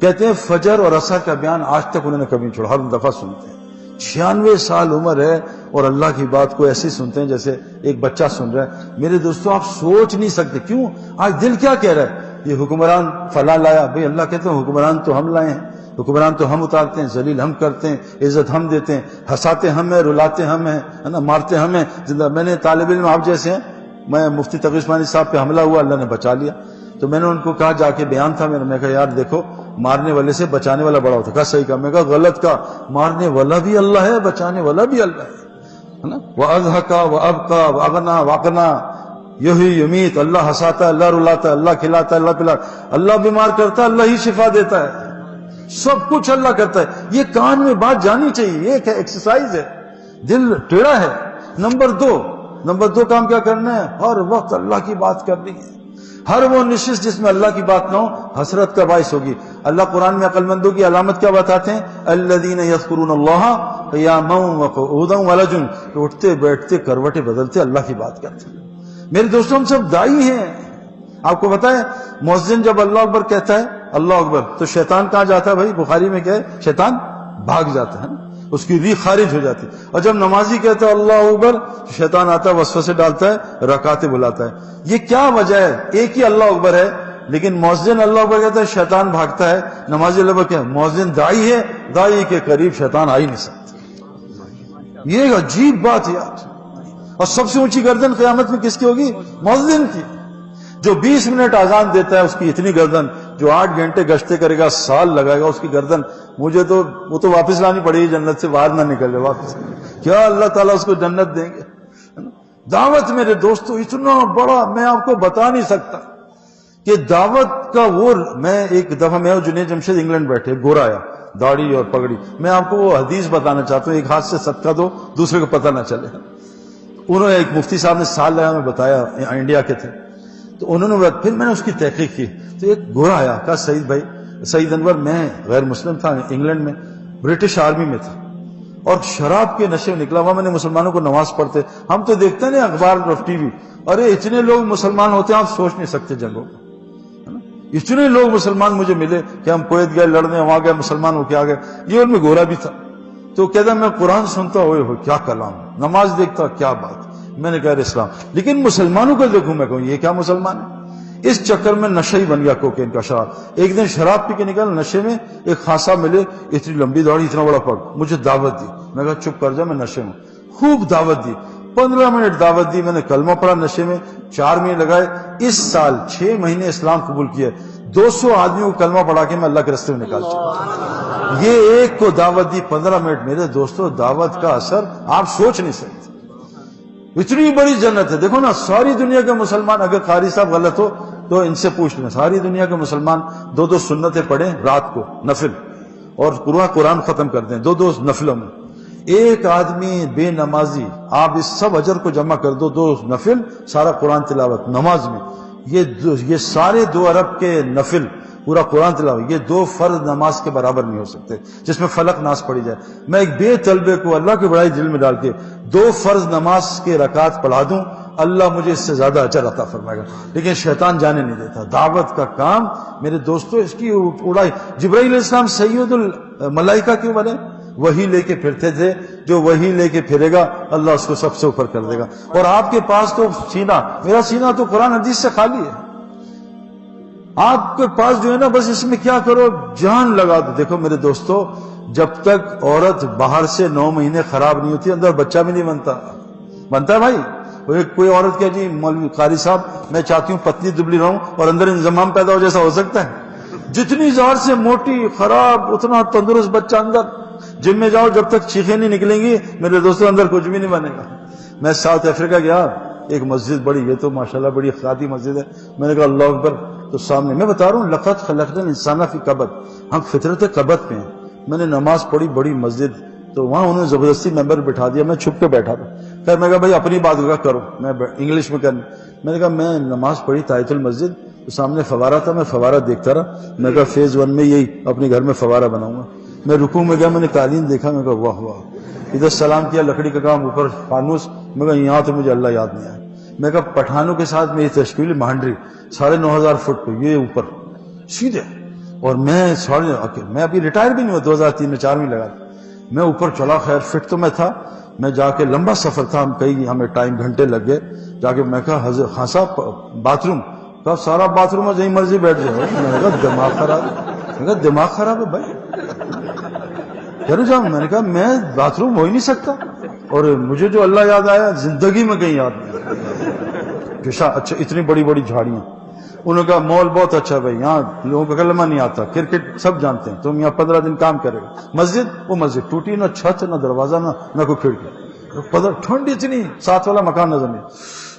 کہتے ہیں فجر اور عصر کا بیان آج تک انہوں نے کبھی نہیں چھوڑا، ہر دفعہ سنتے ہیں. 96 سال عمر ہے اور اللہ کی بات کو ایسے سنتے ہیں جیسے ایک بچہ سن رہا ہے. میرے دوستو آپ سوچ نہیں سکتے. کیوں؟ آج دل کیا کہہ رہا ہے؟ یہ حکمران فلاں لایا. بھئی اللہ کہتے ہیں حکمران تو ہم لائے ہیں، حکمران تو ہم اتارتے ہیں، ذلیل ہم کرتے ہیں، عزت ہم دیتے ہیں، ہنساتے ہم ہیں، رلاتے ہم ہیں، ہے نا، مارتے ہم ہیں. میں نے طالب علم آپ جیسے ہیں، میں مفتی تقی عثمانی صاحب پہ حملہ ہوا، اللہ نے بچا لیا. تو میں نے ان کو کہا، جا کے بیان تھا میرا، میں کہا یار دیکھو مارنے والے سے بچانے والا بڑا ہوتا. کہا صحیح کہا. میں کہا غلط کہا، مارنے والا بھی اللہ ہے، بچانے والا بھی اللہ ہے نا. وَأَضْحَكَ وَأَبْكَى وَأَغْنَى وَأَقْنَى، یہی یمیت، اللہ ہنساتا ہے، اللہ رلاتا ہے، اللہ کھلاتا ہے، اللہ پلاتا ہے، اللہ بیمار کرتا ہے، اللہ ہی شفا دیتا ہے، سب کچھ اللہ کرتا ہے. یہ کان میں بات جانی چاہیے، یہ ایک ایکسرسائز ہے. دل ٹیڑھا ہے. نمبر 2 کام کیا کرنا ہے؟ ہر وقت اللہ کی بات کرنی ہے. ہر وہ نشست جس میں اللہ کی بات نہ ہو حسرت کا باعث ہوگی. اللہ قرآن میں عقل مندوں کی علامت کیا بتاتے ہیں؟ الذین یذکرون اللہ قیاما وقعودا وعلی جنوبہم، اٹھتے بیٹھتے کروٹیں بدلتے اللہ کی بات کرتے ہیں. میرے دوستوں ہم سب دائی ہیں. آپ کو پتا ہے مؤذن جب اللہ اکبر کہتا ہے اللہ اکبر تو شیطان کہاں جاتا ہے بھائی؟ بخاری میں کیا ہے؟ شیطان بھاگ جاتا ہے، اس کی ریح خارج ہو جاتی ہے. اور جب نمازی کہتا ہے اللہ اکبر تو شیطان آتا ہے، وسوسے ڈالتا ہے، رکعتیں بلاتا ہے. یہ کیا وجہ ہے؟ ایک ہی اللہ اکبر ہے لیکن مؤذن اللہ اکبر کہتا ہے شیطان بھاگتا ہے، نمازی اللہ اکبر کیا ہے؟ مؤذن دائی ہے، دائی کے قریب شیطان آ ہی نہیں سکتا. یہ ایک عجیب بات ہے یار. اور سب سے اونچی گردن قیامت میں کس کی ہوگی؟ مؤذن کی. جو 20 منٹ اذان دیتا ہے اس کی اتنی گردن، جو 8 گھنٹے گشتے کرے گا، سال لگائے گا، اس کی گردن مجھے تو وہ تو واپس لانی پڑے گی، جنت سے باہر نہ نکلے واپس. کیا اللہ تعالیٰ اس کو جنت دیں گے؟ دعوت میرے دوستو اتنا بڑا میں آپ کو بتا نہیں سکتا کہ دعوت کا وہ. میں ایک دفعہ میں جنید جمشید انگلینڈ بیٹھے، گورا آیا، داڑھی اور پگڑی. میں آپ کو وہ حدیث بتانا چاہتا ہوں، ایک ہاتھ سے صدقہ دو دوسرے کو پتہ نہ چلے. انہوں نے ایک مفتی صاحب نے سال لگا میں بتایا، انڈیا کے تھے، تو انہوں نے پھر میں نے اس کی تحقیق کی تو ایک گورا آیا، کہا سعید بھائی، سعید انور، میں غیر مسلم تھا، انگلینڈ میں برٹش آرمی میں تھا اور شراب کے نشے میں نکلا ہوا. میں نے مسلمانوں کو نماز پڑھتے، ہم تو دیکھتے ہیں نا اخبار اور ٹی وی، ارے اتنے لوگ مسلمان ہوتے ہیں آپ سوچ نہیں سکتے جنگوں میں. اتنے لوگ مسلمان مجھے ملے کہ ہم کویت گئے لڑنے، وہاں گئے مسلمان ہو کے آ گئے. یہ ان میں گورا بھی تھا. تو کہتا میں قرآن سنتا ہوئے کیا کلام، نماز دیکھتا کیا بات. میں نے کہا اسلام، لیکن مسلمانوں کو دیکھوں میں کہوں یہ کیا مسلمان ہے. اس چکر میں نشہ ہی بن گیا کوکین کا شراب. ایک دن شراب پی کے نکل نشے میں، ایک خاصا ملے، اتنی لمبی داڑھی، اتنا بڑا پگ، مجھے دعوت دی. میں کہا چپ کر جا، میں نشے میں. خوب دعوت دی، 15 منٹ دعوت دی. میں نے کلمہ پڑھا نشے میں، 4 مہینے لگائے. اس سال 6 مہینے اسلام قبول کیا. 200 آدمیوں کو کلمہ پڑھا کے میں اللہ کے راستے میں نکال چکا. یہ ایک کو دعوت دی 15 منٹ. میرے دوستو دعوت کا اثر آپ سوچ نہیں سکتے. اتنی بڑی جنت ہے. دیکھو نا ساری دنیا کے مسلمان، اگر قاری صاحب غلط ہو تو ان سے پوچھ لیں، ساری دنیا کے مسلمان 2 سنتیں پڑھیں رات کو نفل، اور پورا قرآن ختم کر دیں 2 نفلوں میں. ایک آدمی بے نمازی، آپ اس سب اجر کو جمع کر دو، 2 نفل، سارا قرآن تلاوت نماز میں. یہ سارے 2 ارب کے نفل پورا قرآن تلاوت، یہ 2 فرض نماز کے برابر نہیں ہو سکتے جس میں فلق ناس پڑھی جائے. میں ایک بے طلبے کو اللہ کی بڑائی دل میں ڈال کے 2 فرض نماز کے رکعت پڑھا دوں، اللہ مجھے اس سے زیادہ اجر عطا فرمائے گا. لیکن شیطان جانے نہیں دیتا. دعوت کا کام میرے دوستو، اس کی اڑائی. جبرائیل علیہ السلام سید الملائکہ کیوں بنے؟ وہی لے کے پھرتے تھے. جو وہی لے کے پھرے گا اللہ اس کو سب سے اوپر کر دے گا. اور آپ کے پاس تو سینہ، میرا سینہ تو قرآن حدیث سے خالی ہے. آپ کے پاس جو ہے نا بس اس میں کیا کرو، جان لگا دو. دیکھو میرے دوستو، جب تک عورت باہر سے 9 مہینے خراب نہیں ہوتی اندر بچہ بھی نہیں بنتا ہے بھائی. کوئی عورت کیا جی مولوی قاری صاحب میں چاہتی ہوں پتلی دبلی رہوں اور اندر انضمام پیدا ہو، جیسا ہو سکتا ہے؟ جتنی زہر سے موٹی خراب اتنا تندرست بچہ اندر. جم میں جاؤ جب تک چیخیں نہیں نکلیں گی میرے دوستوں اندر کچھ بھی نہیں بنے گا. میں ساؤتھ افریقہ گیا، ایک مسجد بڑی، یہ تو ماشاءاللہ بڑی خاطی مسجد ہے. میں نے کہا اللہ اکبر، تو سامنے میں بتا رہا ہوں لقد خلقنا الانسان فی کبد، ہم فطرت کبد پہ ہیں. میں نے نماز پڑھی، بڑی مسجد، تو وہاں انہوں نے زبردستی ممبر بٹھا دیا. میں چھپ کے بیٹھا تھا. پھر میں کہا بھائی اپنی بات ہوگا کرو، میں انگلش میں کرنے. میں نے کہا میں نماز پڑھی تحیۃ المسجد، تو سامنے فوارہ تھا، میں فوارہ دیکھتا رہا. میں کہا فیز 1 میں یہی اپنے گھر میں فوارہ بناؤں گا. میں رکوع میں گیا، میں نے قالین دیکھا، میں کہا واہ واہ. ادھر سلام کیا، لکڑی کا کام، اوپر فانوس. میں کہا یہاں تو مجھے اللہ یاد نہیں آیا. میں کہا پٹھانوں کے ساتھ میری تشکیل مہانڈری 9,500 فٹ پہ، یہ اوپر سیدھے. اور میں ابھی ریٹائر بھی نہیں ہوا، 2003 میں 4 لگا. میں اوپر چلا، خیر فٹ تو میں تھا. میں جا کے لمبا سفر تھا، ہمیں ٹائم گھنٹے لگ گئے. جا کے میں کہا حضرت خان صاحب باتھ روم، کہا سارا باتھ روم ہے جہیں مرضی بیٹھ جاؤ. میں نے کہا دماغ خراب ہے. میں کہا دماغ خراب ہے بھائی، کہنے جاؤں. میں نے کہا میں باتھ روم ہو ہی نہیں سکتا. اور مجھے جو اللہ یاد آیا زندگی میں کہیں یاد نہیں. اچھا اتنی بڑی بڑی جھاڑیاں. انہوں نے کہا مال بہت اچھا بھائی، یہاں لوگوں کا کلمہ نہیں آتا، کرکٹ سب جانتے ہیں، تم یہاں 15 دن کام کرے گا. مسجد، وہ مسجد ٹوٹی، نہ چھت نہ دروازہ نہ کوئی کھڑکی. ٹھنڈ اتنی، 7 والا مکان نظر نہیں.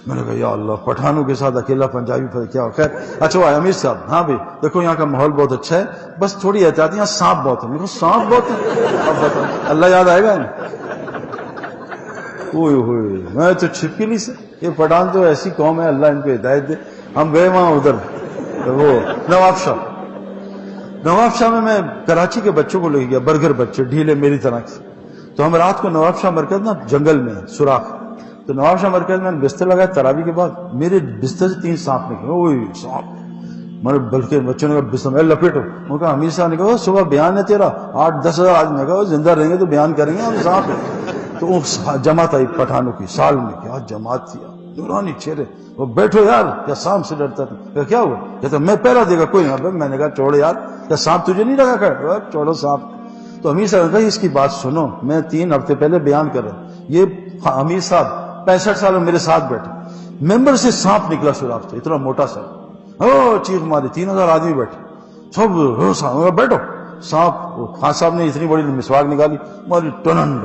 میں نے کہا یا اللہ، پٹھانوں کے ساتھ اکیلا پنجابی پر کیا ہو. خیر اچھا وہ امیر صاحب، ہاں بھائی دیکھو یہاں کا ماحول بہت اچھا ہے، بس تھوڑی احتیاط، یہاں سانپ بہت ہے. میں کہا سانپ بہت ہے، اب بتاؤ اللہ یاد آئے گا. میں تو چھپکی نہیں سے. یہ پٹھان تو ایسی قوم ہے، اللہ ان کو ہدایت دے. ہم گئے وہاں ادھر وہ نواب شاہ میں کراچی کے بچوں کو لے گیا، برگر بچے ڈھیلے میری طرح سے. تو ہم رات کو نواب شاہ مرکز نا جنگل میں سوراخ، تو نواب شاہ مرکز میں بستر لگایا تراویح کے بعد، میرے بستر سے 3 سانپ نکلے. اوہ سانپ، میں بلکہ بچوں نے کہا بسم اللہ لپیٹو. انہوں نے کہا امیر صاحب نے کہا صبح بیان ہے تیرا 8-10 ہزار آدمی. نے کہا زندہ رہیں گے تو بیان کریں گے ہم سانپ ہے. تو وہ جماعت آئی پٹھانوں کی، سال میں کیا جماعت تھی، نورانی چہرے. وہ بیٹھو یار، کیا سانپ سے ڈرتا تھا؟ کہا کیا ہوا؟ کہتا میں پہلا دے گا کوئی نہ. میں نے کہا چھوڑ یار، کیا سانپ تجھے نہیں لگا؟ کر چھوڑو سانپ. تو امیر صاحب نے کہا اس کی بات سنو، میں 3 ہفتے پہلے بیان کر رہا ہوں. یہ امیر صاحب 65 سال میں میرے ساتھ بیٹھے، ممبر سے سانپ نکلا سوراخ سے، اتنا موٹا سا. چیخ ماری، 3000 آدمی بیٹھے سب بیٹھو. سانپ خان صاحب نے اتنی بڑی مسواک نکالی، ماری ٹنن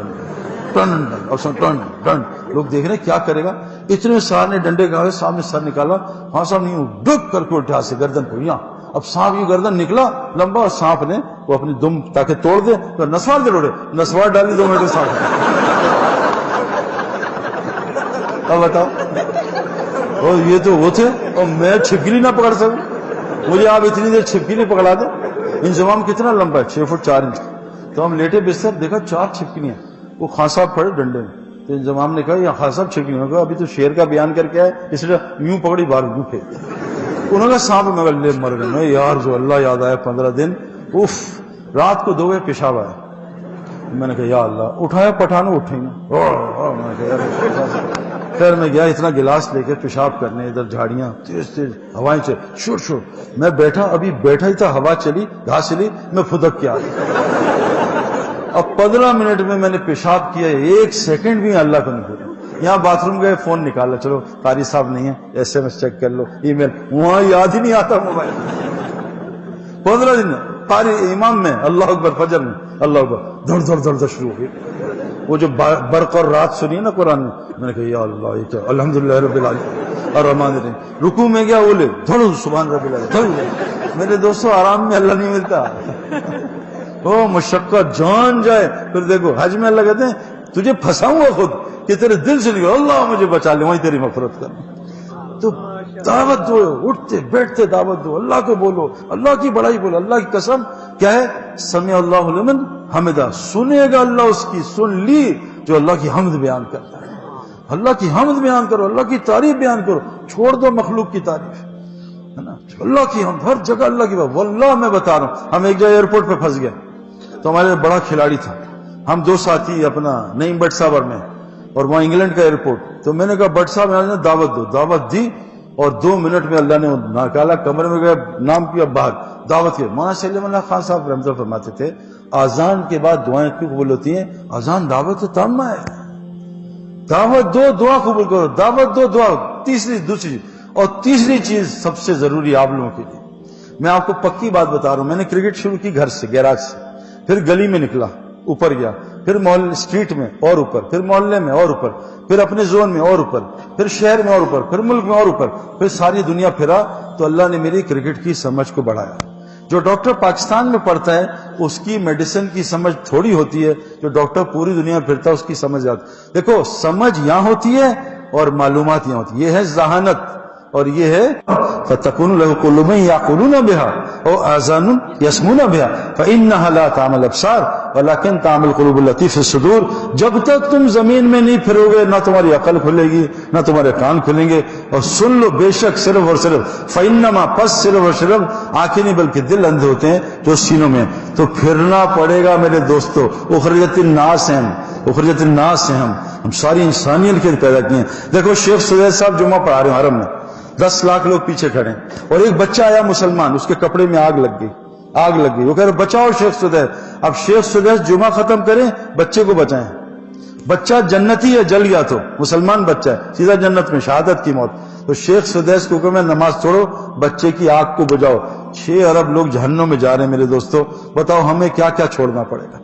ٹن. لوگ دیکھ رہے کیا کرے گا. اتنے سار نے ڈنڈے کا صاحب نے سر نکالا، خان صاحب نے ڈک کر کے اٹھا سے گردن کو یہاں. اب سانپ یہ گردن نکلا لمبا، اور سانپ نے وہ اپنی دم تاکہ توڑ دے تو نسوار دے لوڑے، نسوار ڈالی 2 منٹ سانپ. اب بتاؤ، اور یہ تو وہ تھے، اور میں چھپکلی نہ پکڑ سکوں. مجھے آپ اتنی دیر چھپکلی پکڑا دیں. انضمام کتنا لمبا ہے؟ 6 فٹ 4 انچ. تو ہم لیٹے بستر، دیکھا 4 چھپکلیاں. وہ خان صاحب پڑے ڈنڈے میں. تو انضمام نے کہا یہ خان صاحب چھپکلیاں. کہا ابھی تو شیر کا بیان کر کے آئے، اس لیے یوں پکڑی بار یوں پھینک. انہوں نے کہا سانپ میں لے مر گئے. میں یار جو اللہ یاد آیا 15 دن. اف، رات کو 2 بجے پیشاب آیا. میں نے کہا یا اللہ، اٹھایا پٹھانوں اٹھیں گے. پھر میں گیا اتنا گلاس لے کے پیشاب کرنے، ادھر جھاڑیاں تیز تیز ہوائیں سے شور شور. میں بیٹھا، ابھی بیٹھا ہی تھا، ہوا چلی، گھاس چلی، میں پھدک کے آ گیا. اب 15 منٹ میں نے پیشاب کیا، 1 سیکنڈ بھی اللہ کو نہیں بولا. یہاں باتھ روم گئے، فون نکالا، چلو قاری صاحب نہیں ہے، SMS چیک کر لو، ای میل. وہاں یاد ہی نہیں آتا موبائل. 15 دن قاری امام میں اللہ اکبر، فجر میں اللہ اکبر، دھڑ دھڑ دھڑ شروع ہو گئی. وہ جو برق اور رات سنی ہے نا قرآن میں نے کہا یا اللہ، یہ کیا، الحمدللہ رب العالمین الرحمن الرحیم. رکوع میں گیا، بولے دھڑ سبحان رب العالمین. میرے دوستوں آرام میں اللہ نہیں ملتا. او مشقت جان جائے. پھر دیکھو حج میں اللہ کہتے ہیں تجھے پھنساؤں گا خود کہ تیرے دل سے نکلو، اللہ مجھے بچا لے، وہیں تیری مغفرت کر. تو دعوت دو، اٹھتے بیٹھتے دعوت دو، اللہ کو بولو، اللہ کی بڑائی بولو. اللہ کی قسم کیا ہے، سمع اللہ لمن حمدہ، سنے گا اللہ اس کی، سن لی جو اللہ کی حمد بیان کرتا ہے. اللہ کی حمد بیان کرو، اللہ کی تعریف بیان کرو، چھوڑ دو مخلوق کی تعریف، ہے نا. اللہ کی حمد، ہر جگہ اللہ کی بات. واللہ میں بتا رہا ہوں، ہم ایک جگہ ایئرپورٹ پہ پھنس گئے. تو ہمارے بڑا کھلاڑی تھا، ہم 2 ساتھی اپنا نعیم بٹ صابر میں، اور وہاں انگلینڈ کا ایئرپورٹ. تو میں نے کہا بٹ صاحب یہاں دعوت دو. دعوت دی، اور 2 منٹ میں اللہ نے نکالا، کمرے میں گیا، نام کیا، باہر دعوت کی. مولانا سلیم اللہ خان صاحب رحمۃ اللہ فرماتے تھے آزان کے بعد دعائیں کیوں قبول ہوتی ہیں؟ آزان دعوت تامہ ہے. دعوت دو، دعا قبول کرو. دعوت دو، دعا. تیسری چیز سب سے ضروری آپ لوگوں کے لیے، میں آپ کو پکی بات بتا رہا ہوں. میں نے کرکٹ شروع کی گھر سے، گیراج سے، پھر گلی میں نکلا، اوپر گیا، پھر محلے اسٹریٹ میں اور اوپر، پھر محلے میں اور اوپر، پھر اپنے زون میں اور اوپر، پھر شہر میں اور اوپر، پھر ملک میں اور اوپر، پھر ساری دنیا پھرا. تو اللہ نے میری کرکٹ کی سمجھ کو بڑھایا. جو ڈاکٹر پاکستان میں پڑھتا ہے اس کی میڈیسن کی سمجھ تھوڑی ہوتی ہے، جو ڈاکٹر پوری دنیا میں پھرتا ہے اس کی سمجھ آتی. دیکھو سمجھ یہاں ہوتی ہے اور معلومات یہاں ہوتی ہے. یہ ہے ذہانت، اور یہ ہے فَتَكُونُ لَهُ قُلُوبٌ يَعْقِلُونَ بِهَا أَوْ آذَانٌ يَسْمَعُونَ بِهَا فَإِنَّهَا لَا تَعْمَى الْأَبْصَارُ وَلَكِنْ تَعْمَى الْقُلُوبُ الَّتِي فِي الصُّدُورِ. جب تک تم زمین میں نہیں پھرو گے، نہ تمہاری عقل کھلے گی، نہ تمہارے کان کھلیں گے. اور سن لو، بے شک صرف اور صرف فَإِنَّمَا، پس صرف اور صرف آنکھیں نہیں بلکہ دل اندھے ہوتے ہیں جو سینوں میں. تو پھرنا پڑے گا میرے دوستو. اخرجت الناس ہیں، اخرجت الناس ہیں، ہم ساری انسانیت کے لیے پیدا کیے ہیں. دیکھو شیخ سدیس صاحب جمعہ پڑھا رہے ہیں حرم میں، 10 لاکھ لوگ پیچھے کھڑے ہیں، اور ایک بچہ آیا مسلمان، اس کے کپڑے میں آگ لگ گئی. وہ کہہ رہے بچاؤ شیخ سدیس. اب شیخ سدیس جمعہ ختم کریں، بچے کو بچائیں. بچہ جنتی ہے، جل گیا تو مسلمان بچہ ہے، سیدھا جنت میں، شہادت کی موت. تو شیخ سدیس کو کہ میں نماز چھوڑو، بچے کی آگ کو بجاؤ. 6 ارب لوگ جہنم میں جا رہے ہیں میرے دوستو. بتاؤ ہمیں کیا کیا چھوڑنا پڑے گا.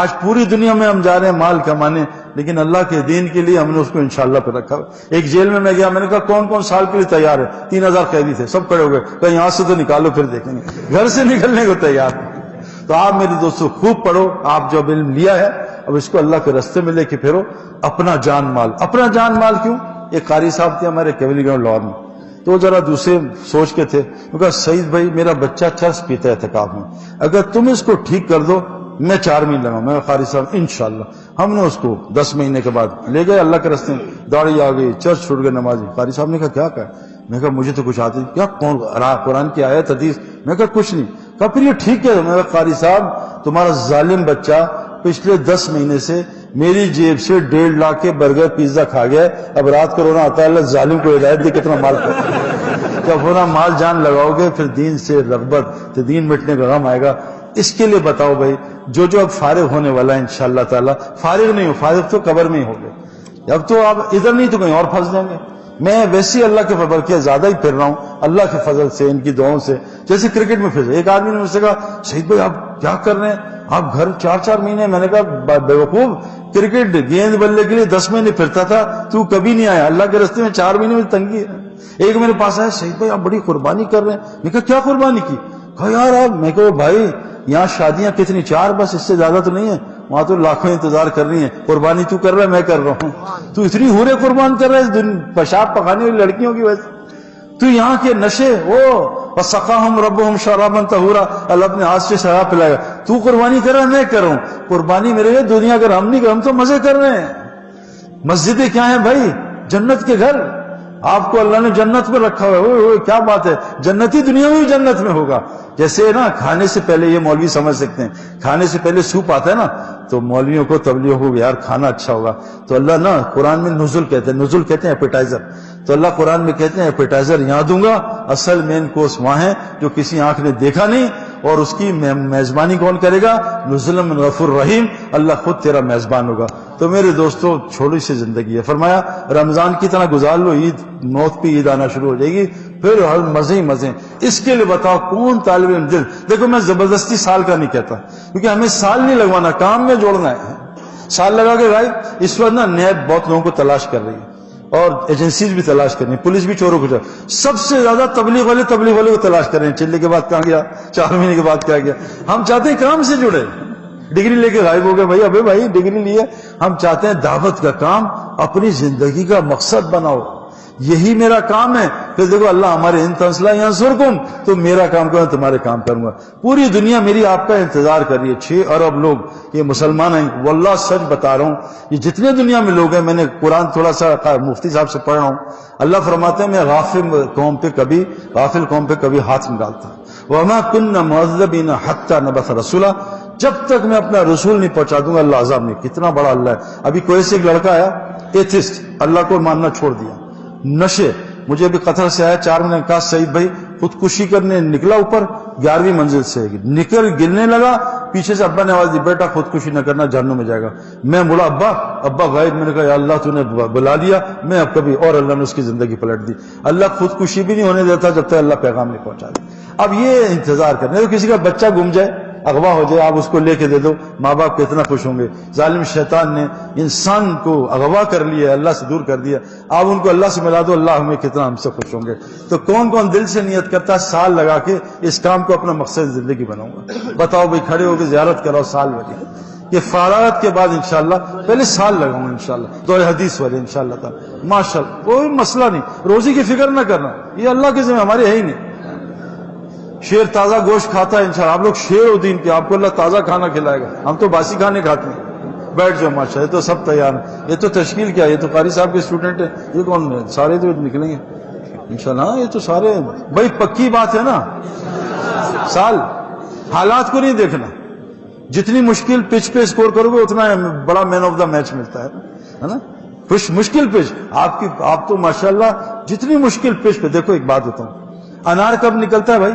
آج پوری دنیا میں ہم جا رہے ہیں مال کمانے، لیکن اللہ کے دین کے لیے ہم نے اس کو انشاءاللہ پہ رکھا. ایک جیل میں گیا، میں نے کہا کون کون سال کے لیے تیار ہے؟ 3000 قیدی تھے، سب کھڑے ہو گئے. کہیں یہاں سے تو نکالو پھر دیکھیں گے. گھر سے نکلنے کو تیار. تو آپ میرے دوستو خوب پڑھو. آپ جو علم لیا ہے اب اس کو اللہ کے راستے میں لے کے پھرو. اپنا جان مال، اپنا جان مال کیوں؟ ایک قاری صاحب تھے ہمارے کیولی گراؤنڈ لاہور میں، تو ذرا دوسرے سوچ کے تھے. وہ کہا سعید بھائی میرا بچہ چرس پیتا ہے اعتکاف میں, اگر تم اس کو ٹھیک کر دو میں 4 مہینے لگاؤں. میں قاری صاحب انشاءاللہ. ہم نے اس کو 10 مہینے کے بعد لے گئے اللہ کے راستے میں, داڑھی آ گئی, چرچ چھوٹ گئے, نمازی. قاری صاحب نے کہا کیا کہا؟ میں کہا مجھے تو کچھ آتی نہیں. کیا کون قرآن کی آیت حدیث؟ میں کہا کچھ نہیں. کہا پھر یہ ٹھیک ہے. میں کہا قاری صاحب تمہارا ظالم بچہ پچھلے 10 مہینے سے میری جیب سے 1.5 لاکھ کے برگر پیزا کھا گیا, اب رات کو رونا آتا ہے اللہ ظالم کو ہدایت دے کتنا مال کرتا. جب ہونا مال جان لگاؤ گے پھر دین سے رغبت, تو دین مٹنے کا غم آئے گا. اس کے لیے بتاؤ بھائی, جو اب فارغ ہونے والا ہے انشاءاللہ تعالی, فارغ نہیں ہو, فارغ تو قبر میں ہی ہو گئے. اب تو آپ ادھر نہیں تو کہیں اور پھنس جائیں گے. میں ویسے ہی اللہ کے فضل کیا زیادہ ہی پھر رہا ہوں, اللہ کے فضل سے, ان کی دعاؤں سے, جیسے کرکٹ میں پھر. ایک آدمی نے مجھ سے کہا شہید بھائی آپ کیا کر رہے ہیں, آپ گھر 4 مہینے. میں نے کہا بیوقوف, کرکٹ گیند بلے کے لیے 10 مہینے پھرتا تھا, تو کبھی نہیں آیا. اللہ کے راستے میں 4 مہینے میں تنگی ہے. ایک میرے پاس آیا, شہید بھائی آپ بڑی قربانی کر رہے ہیں. میں کہا کیا قربانی کی؟ کہا یار آپ. میں کہا بھائی یہاں شادیاں کتنی, 4 بس, اس سے زیادہ تو نہیں ہے. وہاں تو لاکھوں انتظار کر رہی ہیں. قربانی تو کر رہا ہے, میں کر رہا ہوں. تو اتنی حوریں قربان کر رہے ہیں پیشاب پکانے والی لڑکیوں کی وجہ سے. تو یہاں کے نشے, وَسَقَاهُمْ رَبُّهُمْ شَرَابًا طَهُورًا, اللہ اپنے ہاتھ سے شراب پلائے گا. تو قربانی کر رہا ہے, میں کر رہا ہوں. قربانی میرے لیے دنیا اگر ہم نہیں کر, ہم تو مزے کر رہے ہیں. مسجدیں کیا ہیں بھائی؟ جنت کے گھر. آپ کو اللہ نے جنت میں رکھا ہوا ہے. کیا بات ہے, جنتی دنیا میں بھی جنت میں ہوگا. جیسے نا کھانے سے پہلے, یہ مولوی سمجھ سکتے ہیں, کھانے سے پہلے سوپ آتا ہے نا, تو مولویوں کو تبلیغ ہو یار کھانا اچھا ہوگا. تو اللہ نا قرآن میں نزل کہتے ہیں, نزل کہتے ہیں ایپیٹائزر. تو اللہ قرآن میں کہتے ہیں ایپیٹائزر یہاں دوں گا, اصل مین کورس وہاں ہے جو کسی آنکھ نے دیکھا نہیں. اور اس کی میزبانی کون کرے گا؟ نزل من غفور رحیم, اللہ خود تیرا میزبان ہوگا. تو میرے دوستو چھوٹی سی زندگی ہے, فرمایا رمضان کی طرح گزار لو, عید موت پہ عید آنا شروع ہو جائے گی, پھر ہر مزے ہی مزے. اس کے لیے بتاؤ کون طالب علم دل. دیکھو میں زبردستی سال کا نہیں کہتا, کیونکہ ہمیں سال نہیں لگوانا, کام میں جوڑنا ہے. سال لگا کے بھائی اس وقت نا نیب بہت لوگوں کو تلاش کر رہی ہے, اور ایجنسیز بھی تلاش کر رہی ہیں, پولیس بھی چوروں کو. سب سے زیادہ تبلیغ والے کو تلاش کر رہے ہیں. چلے کے بعد کہاں گیا, 4 مہینے کے بعد کیا گیا. ہم چاہتے ہیں کام سے جڑے. ڈگری لے کے غائب ہو گئے بھائی, ابے بھائی ڈگری لیے. ہم چاہتے ہیں دعوت کا کام اپنی زندگی کا مقصد بناؤ, یہی میرا کام ہے. پھر دیکھو اللہ ہمارے ان تنسلہ ینصرکم, تو میرا کام کروں, تمہارے کام کروں گا. پوری دنیا میری آپ کا انتظار کر رہی ہے. 6 ارب لوگ یہ مسلمان ہیں, واللہ سچ بتا رہا ہوں, یہ جتنے دنیا میں لوگ ہیں, میں نے قرآن تھوڑا سا مفتی صاحب سے پڑھ رہا ہوں, اللہ فرماتے ہیں میں غافل قوم پہ کبھی ہاتھ نہیں ڈالتا. وما كنا معذبين حتى نبعث رسولا, جب تک میں اپنا رسول نہیں پہنچا دوں گا اللہ عذاب نہیں. کتنا بڑا اللہ ہے. ابھی کوئی سے ایک لڑکا آیا ایتھسٹ, اللہ کو ماننا چھوڑ دیا, نشے. مجھے ابھی قطر سے آیا 4 مہینے, کہا سعید بھائی خودکشی کرنے نکلا, اوپر 11ویں منزل سے نکل گرنے لگا, پیچھے سے ابا نے آواز دی بیٹا خودکشی نہ کرنا, جہنم میں جائے گا. میں بولا ابا غائب. میں نے کہا یا اللہ تو نے بلا لیا, میں اب کبھی, اور اللہ نے اس کی زندگی پلٹ دی. اللہ خودکشی بھی نہیں ہونے دیتا جب تک اللہ پیغام نہیں پہنچا دے. اب یہ انتظار کرنے, تو کسی کا بچہ گم جائے, اغوا ہو جائے, آپ اس کو لے کے دے دو, ماں باپ کتنا خوش ہوں گے. ظالم شیطان نے انسان کو اغوا کر لیا, اللہ سے دور کر دیا. آپ ان کو اللہ سے ملا دو, اللہ ہمیں کتنا ہم سے خوش ہوں گے. تو کون کون دل سے نیت کرتا ہے سال لگا کے اس کام کو اپنا مقصد زندگی بناؤں گا؟ بتاؤ بھائی, کھڑے ہو کے زیارت کراؤ سال والی. یہ فارغت کے بعد انشاءاللہ پہلے سال لگاؤں انشاءاللہ, دور حدیث والے انشاءاللہ تعالی ماشاءاللہ. کوئی مسئلہ نہیں, روزی کی فکر نہ کرنا, یہ اللہ کے ذمہ ہمارے ہے ہی نہیں. شیر تازہ گوشت کھاتا ہے انشاءاللہ, آپ لوگ شیر ہو دین کے, آپ کو اللہ تازہ کھانا کھلائے گا. ہم تو باسی کھانے کھاتے ہیں. بیٹھ جاؤ ماشاءاللہ, یہ تو سب تیار ہیں. یہ تو تشکیل کیا, یہ تو قاری صاحب کے اسٹوڈنٹ ہیں. یہ کون ہے؟ سارے تو نکلیں گے انشاءاللہ. یہ تو سارے بھائی پکی بات ہے نا, سال حالات کو نہیں دیکھنا. جتنی مشکل پچ پہ اسکور کرو گے اتنا بڑا مین آف دا میچ ملتا ہے نا. مشکل پچ آپ تو ماشاءاللہ جتنی مشکل پچ پہ. دیکھو ایک بات بتاؤں, انار کب نکلتا ہے بھائی؟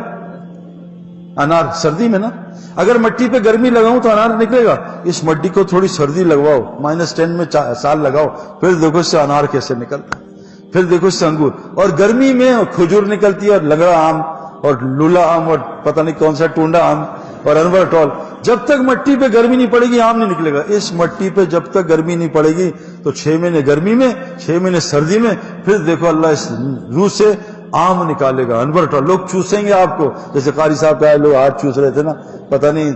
انار سردی میں نا. اگر مٹی پہ گرمی لگاؤں تو انار نکلے گا. اس مٹی کو تھوڑی سردی لگواؤ, -10 میں سال لگاؤ, پھر دیکھو اس سے انار کیسے نکلتا ہے. پھر دیکھو اس سے انگور. اور گرمی میں کھجور نکلتی ہے, اور لنگڑا آم, اور لولا آم, اور پتہ نہیں کون سا ٹونڈا آم, اور انور ٹول. جب تک مٹی پہ گرمی نہیں پڑے گی آم نہیں نکلے گا. اس مٹی پہ جب تک گرمی نہیں پڑے گی تو 6 مہینے گرمی میں, 6 مہینے سردی میں, پھر دیکھو اللہ اس روح سے آم نکالے گا. انور ٹول لوگ چوسیں گے آپ کو, جیسے قاری صاحب کا لوگ ہاتھ چوس رہے تھے نا, پتہ نہیں.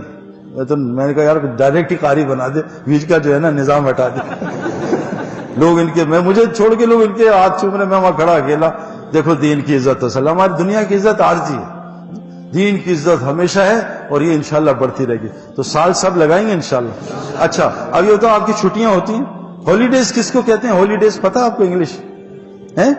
تو میں نے کہا یار ڈائریکٹ ہی قاری بنا دے, بیچ کا جو ہے نا نظام ہٹا دے. لوگ ان کے, مجھے چھوڑ کے لوگ ان کے ہاتھ چوم رہے, میں وہاں کھڑا اکیلا. دیکھو دین کی عزت اصل، ہماری دنیا کی عزت عارضی ہے، دین کی عزت ہمیشہ ہے اور یہ انشاءاللہ بڑھتی رہے گی. تو سال سب لگائیں گے انشاءاللہ. اچھا اب یہ تو آپ کی چھٹیاں ہوتی ہیں، ہالیڈیز کس کو کہتے ہیں؟ ہالیڈیز پتہ آپ کو انگلش ہے؟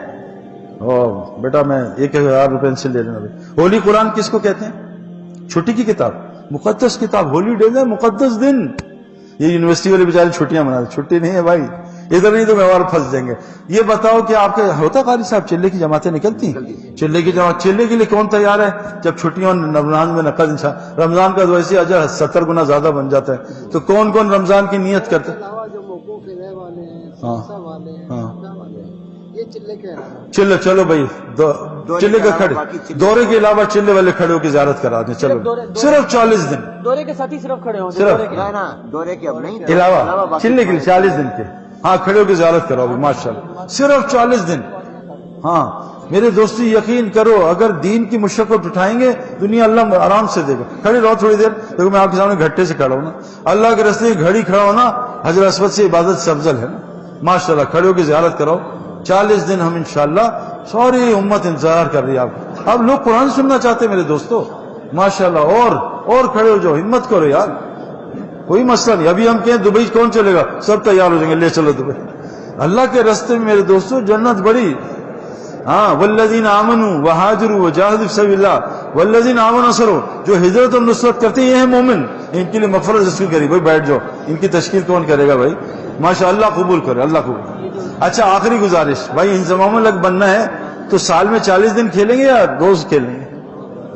بیٹا میں 1000 روپے سے لے لینا. ہولی قرآن کس کو کہتے ہیں؟ چھٹی کی کتاب، مقدس کتاب. ہالیڈیز ہے مقدس دن. یہ یونیورسٹی والے بیچارے چھٹیاں مناتے، چھٹی نہیں ہے بھائی، ادھر نہیں تو میں اور پھنس جائیں گے. یہ بتاؤ کہ آپ کے ہوتا قاری صاحب چلے کی جماعتیں نکلتی ہیں؟ چلے کی جماعت، چلے کے لیے کون تیار ہے جب چھٹیاں رمضان میں نقد انشاء رمضان کا تو ویسے اجر 70 گنا زیادہ بن جاتا ہے. تو کون کون رمضان کی نیت کرتے ہیں؟ چلے چلو بھائی چلے کا کھڑے، دورے کے علاوہ چلے والے کھڑے ہو کے زیارت کرا دیں. چلو صرف 40 دن دورے کے ساتھ ہی صرف کھڑے ہوں، صرف دورے کے اب نہیں علاوہ چلنے کے لیے 40 دن کے، ہاں کھڑے ہو کے زیارت کراؤ گے ماشاءاللہ. صرف 40 دن. ہاں میرے دوستو یقین کرو، اگر دین کی مشقت اٹھائیں گے دنیا اللہ آرام سے دے گا. کھڑے رہو تھوڑی دیر، دیکھو میں آپ کے سامنے گھٹے سے کھڑا ہوں نا، اللہ کے راستے گھڑی کھڑا ہونا حجر اسود سے عبادت سے افضل ہے نا. ماشاءاللہ کھڑے ہو کے زیارت کراؤ. 40 دن ہم انشاءاللہ، ساری امت انتظار کر رہی ہے آپ کو. اب لوگ قرآن سننا چاہتے ہیں میرے دوستو ماشاءاللہ. اور کھڑے ہو جاؤ، ہمت کرو یار، کوئی مسئلہ نہیں. ابھی ہم کہیں دبئی کون چلے گا، سب تیار ہو جائیں گے، لے چلو دبئی. اللہ کے راستے میں میرے دوستو جنت بڑی. ہاں والذین آمنوا وہاجروا وجاہدوا فی سبیل اللہ والذین آمنوا نصروا، جو ہجرت اور نصرت کرتے ہیں یہ ہیں مومن. ان کے لیے مغفرت رسول کری. بھائی بیٹھ جاؤ، ان کی تشکیل کون کرے گا بھائی؟ ماشاءاللہ قبول کرے، اللہ قبول. اچھا آخری گزارش بھائی، انضمام الحق بننا ہے تو سال میں 40 دن کھیلیں گے یا روز کھیلیں گے؟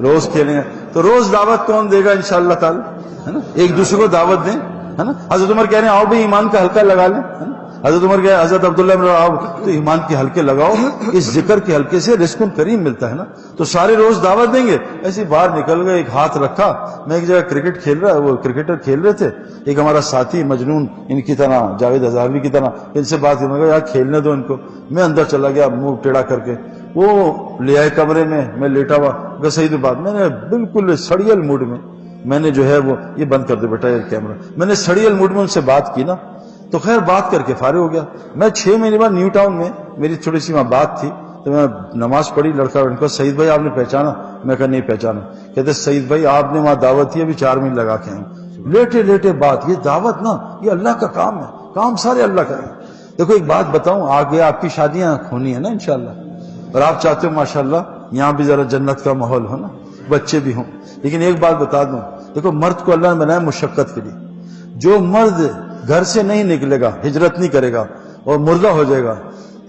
روز کھیلیں گے. تو روز دعوت کون دے گا انشاءاللہ تعالی، ہے نا؟ ایک دوسرے کو دعوت دیں، ہے نا؟ حضرت عمر کہہ رہے ہیں آؤ بھائی ایمان کا حلقہ لگا لیں، ہے نا؟ حضرت عمر کہہ حضرت عبداللہ بن آؤ تو ایمان کے حلقے لگاؤ، اس ذکر کے حلقے سے رزق کریم ملتا ہے نا. تو سارے روز دعوت دیں گے. ایسے باہر نکل گئے، ایک ہاتھ رکھا، میں ایک جگہ کرکٹ کھیل رہا، وہ کرکٹر کھیل رہے تھے، ایک ہمارا ساتھی مجنون ان کی طرح جاوید ہزاروی کی طرح، ان سے بات کرنے لگا یار کھیلنے دو ان کو. میں اندر چلا گیا منہ ٹیڑھا کر کے، وہ لے آئے کمرے میں لیٹا ہوا. صحیح بات، میں نے بالکل سڑیل موڈ میں نے جو ہے وہ یہ بند کر دے بیٹا یہ کیمرہ، میں نے سڑیل موڈ میں ان سے بات کی نا. تو خیر بات کر کے فارغ ہو گیا. میں 6 مہینے بعد نیو ٹاؤن میں میری تھوڑی سی وہاں بات تھی، تو میں نماز پڑھی، لڑکا ان کو سعید بھائی آپ نے پہچانا؟ میں کہا نہیں پہچانا. کہتے سعید بھائی آپ نے وہاں دعوت تھی، ابھی 4 مہینے لگا کے آئے. لیٹے لیٹے بات، یہ دعوت نا یہ اللہ کا کام ہے، کام سارے اللہ کا ہے. دیکھو ایک بات بتاؤں، آگے آپ کی شادیاں ہونی ہے نا انشاءاللہ، اور آپ چاہتے ہو ماشاءاللہ یہاں بھی ذرا جنت کا ماحول ہو نا، بچے بھی ہوں. لیکن ایک بات بتا دوں، دیکھو مرد کو اللہ نے بنایا مشقت کے لیے. جو مرد گھر سے نہیں نکلے گا، ہجرت نہیں کرے گا اور مردہ ہو جائے گا.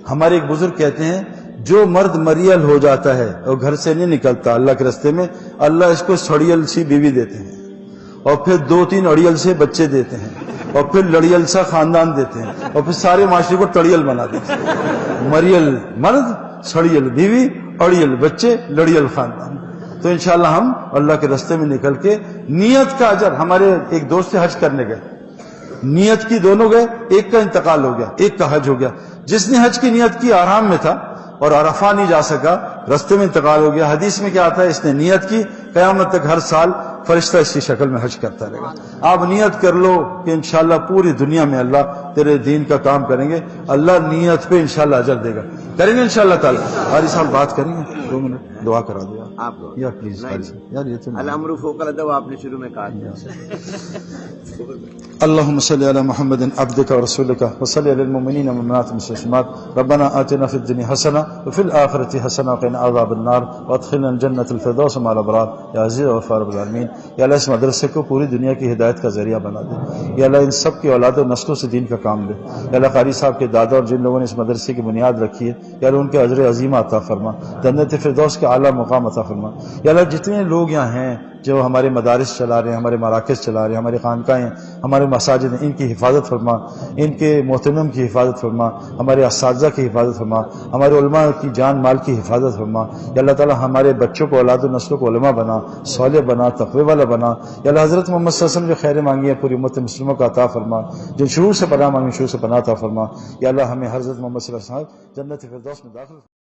ہمارے ایک بزرگ کہتے ہیں جو مرد مریل ہو جاتا ہے اور گھر سے نہیں نکلتا اللہ کے راستے میں، اللہ اس کو سڑیل سی بیوی دیتے ہیں، اور پھر 2-3 اڑیل سے بچے دیتے ہیں، اور پھر لڑیل سا خاندان دیتے ہیں، اور پھر سارے معاشرے کو تڑیل بنا دیتے ہیں. مریل مرد، سڑیل بیوی، اڑیل بچے، لڑیل خاندان. تو انشاءاللہ ہم اللہ کے راستے میں نکل کے نیت کا اجر. ہمارے ایک دوست حج کرنے گئے، نیت کی دونوں گئے، ایک کا انتقال ہو گیا، ایک کا حج ہو گیا. جس نے حج کی نیت کی آرام میں تھا اور عرفہ نہیں جا سکا، رستے میں انتقال ہو گیا. حدیث میں کیا آتا ہے؟ اس نے نیت کی، قیامت تک ہر سال فرشتہ اس کی شکل میں حج کرتا رہے گا. آپ نیت کر لو کہ انشاءاللہ پوری دنیا میں اللہ تیرے دین کا کام کریں گے، اللہ نیت پہ انشاءاللہ اجر دے گا. کریں گے انشاءاللہ تعالی. قاری صاحب بات کریں گے 2 منٹ، دعا کرا دو آپ یا پلیز قاری صاحب. یار یہ تو الامر فوق الادب آپ نے شروع میں کہا تھا. اللهم صل على محمد عبدك ورسولك وصل على المؤمنين والمؤمنات والمسلمات. ربنا آتنا في الدنيا حسنة وفي الآخرة حسنة وقنا عذاب النار وادخلنا الجنة الفردوس مع الأبرار یا عزیز و غفار رب العالمین. یا اللہ اس مدرسے کو پوری دنیا کی ہدایت کا ذریعہ بنا دے. یا اللہ ان سب کی اولاد و نسلوں سے دین کا کام دے. یا اللہ قاری صاحب کے دادا اور جن لوگوں نے اس مدرسے کی بنیاد رکھی ہے، یا اللہ ان کے اجر عظیم عطا فرما، جنت فردوس کے اعلیٰ مقام عطا فرما. یا اللہ جتنے لوگ یہاں ہیں جو ہمارے مدارس چلا رہے ہیں، ہمارے مراکز چلا رہے ہیں، ہماری خانقاہیں، ہمارے مساجد ہیں، ان کی حفاظت فرما، ان کے محتمم کی حفاظت فرما، ہمارے اساتذہ کی حفاظت فرما، ہمارے علماء کی جان مال کی حفاظت فرما. یا اللہ تعالی ہمارے بچوں کو، اولاد و نسلوں کو علماء بنا، صالح بنا، تقوی والا بنا. یا اللہ حضرت محمد صلی اللہ علیہ وسلم جو خیر مانگی ہے پوری امت مسلموں کا عطا فرما، جن شرور سے پناہ مانگی شرور سے پناہ عطا فرما. یا اللہ ہمیں حضرت محمد صلی اللہ علیہ وسلم جنت فردوس میں داخل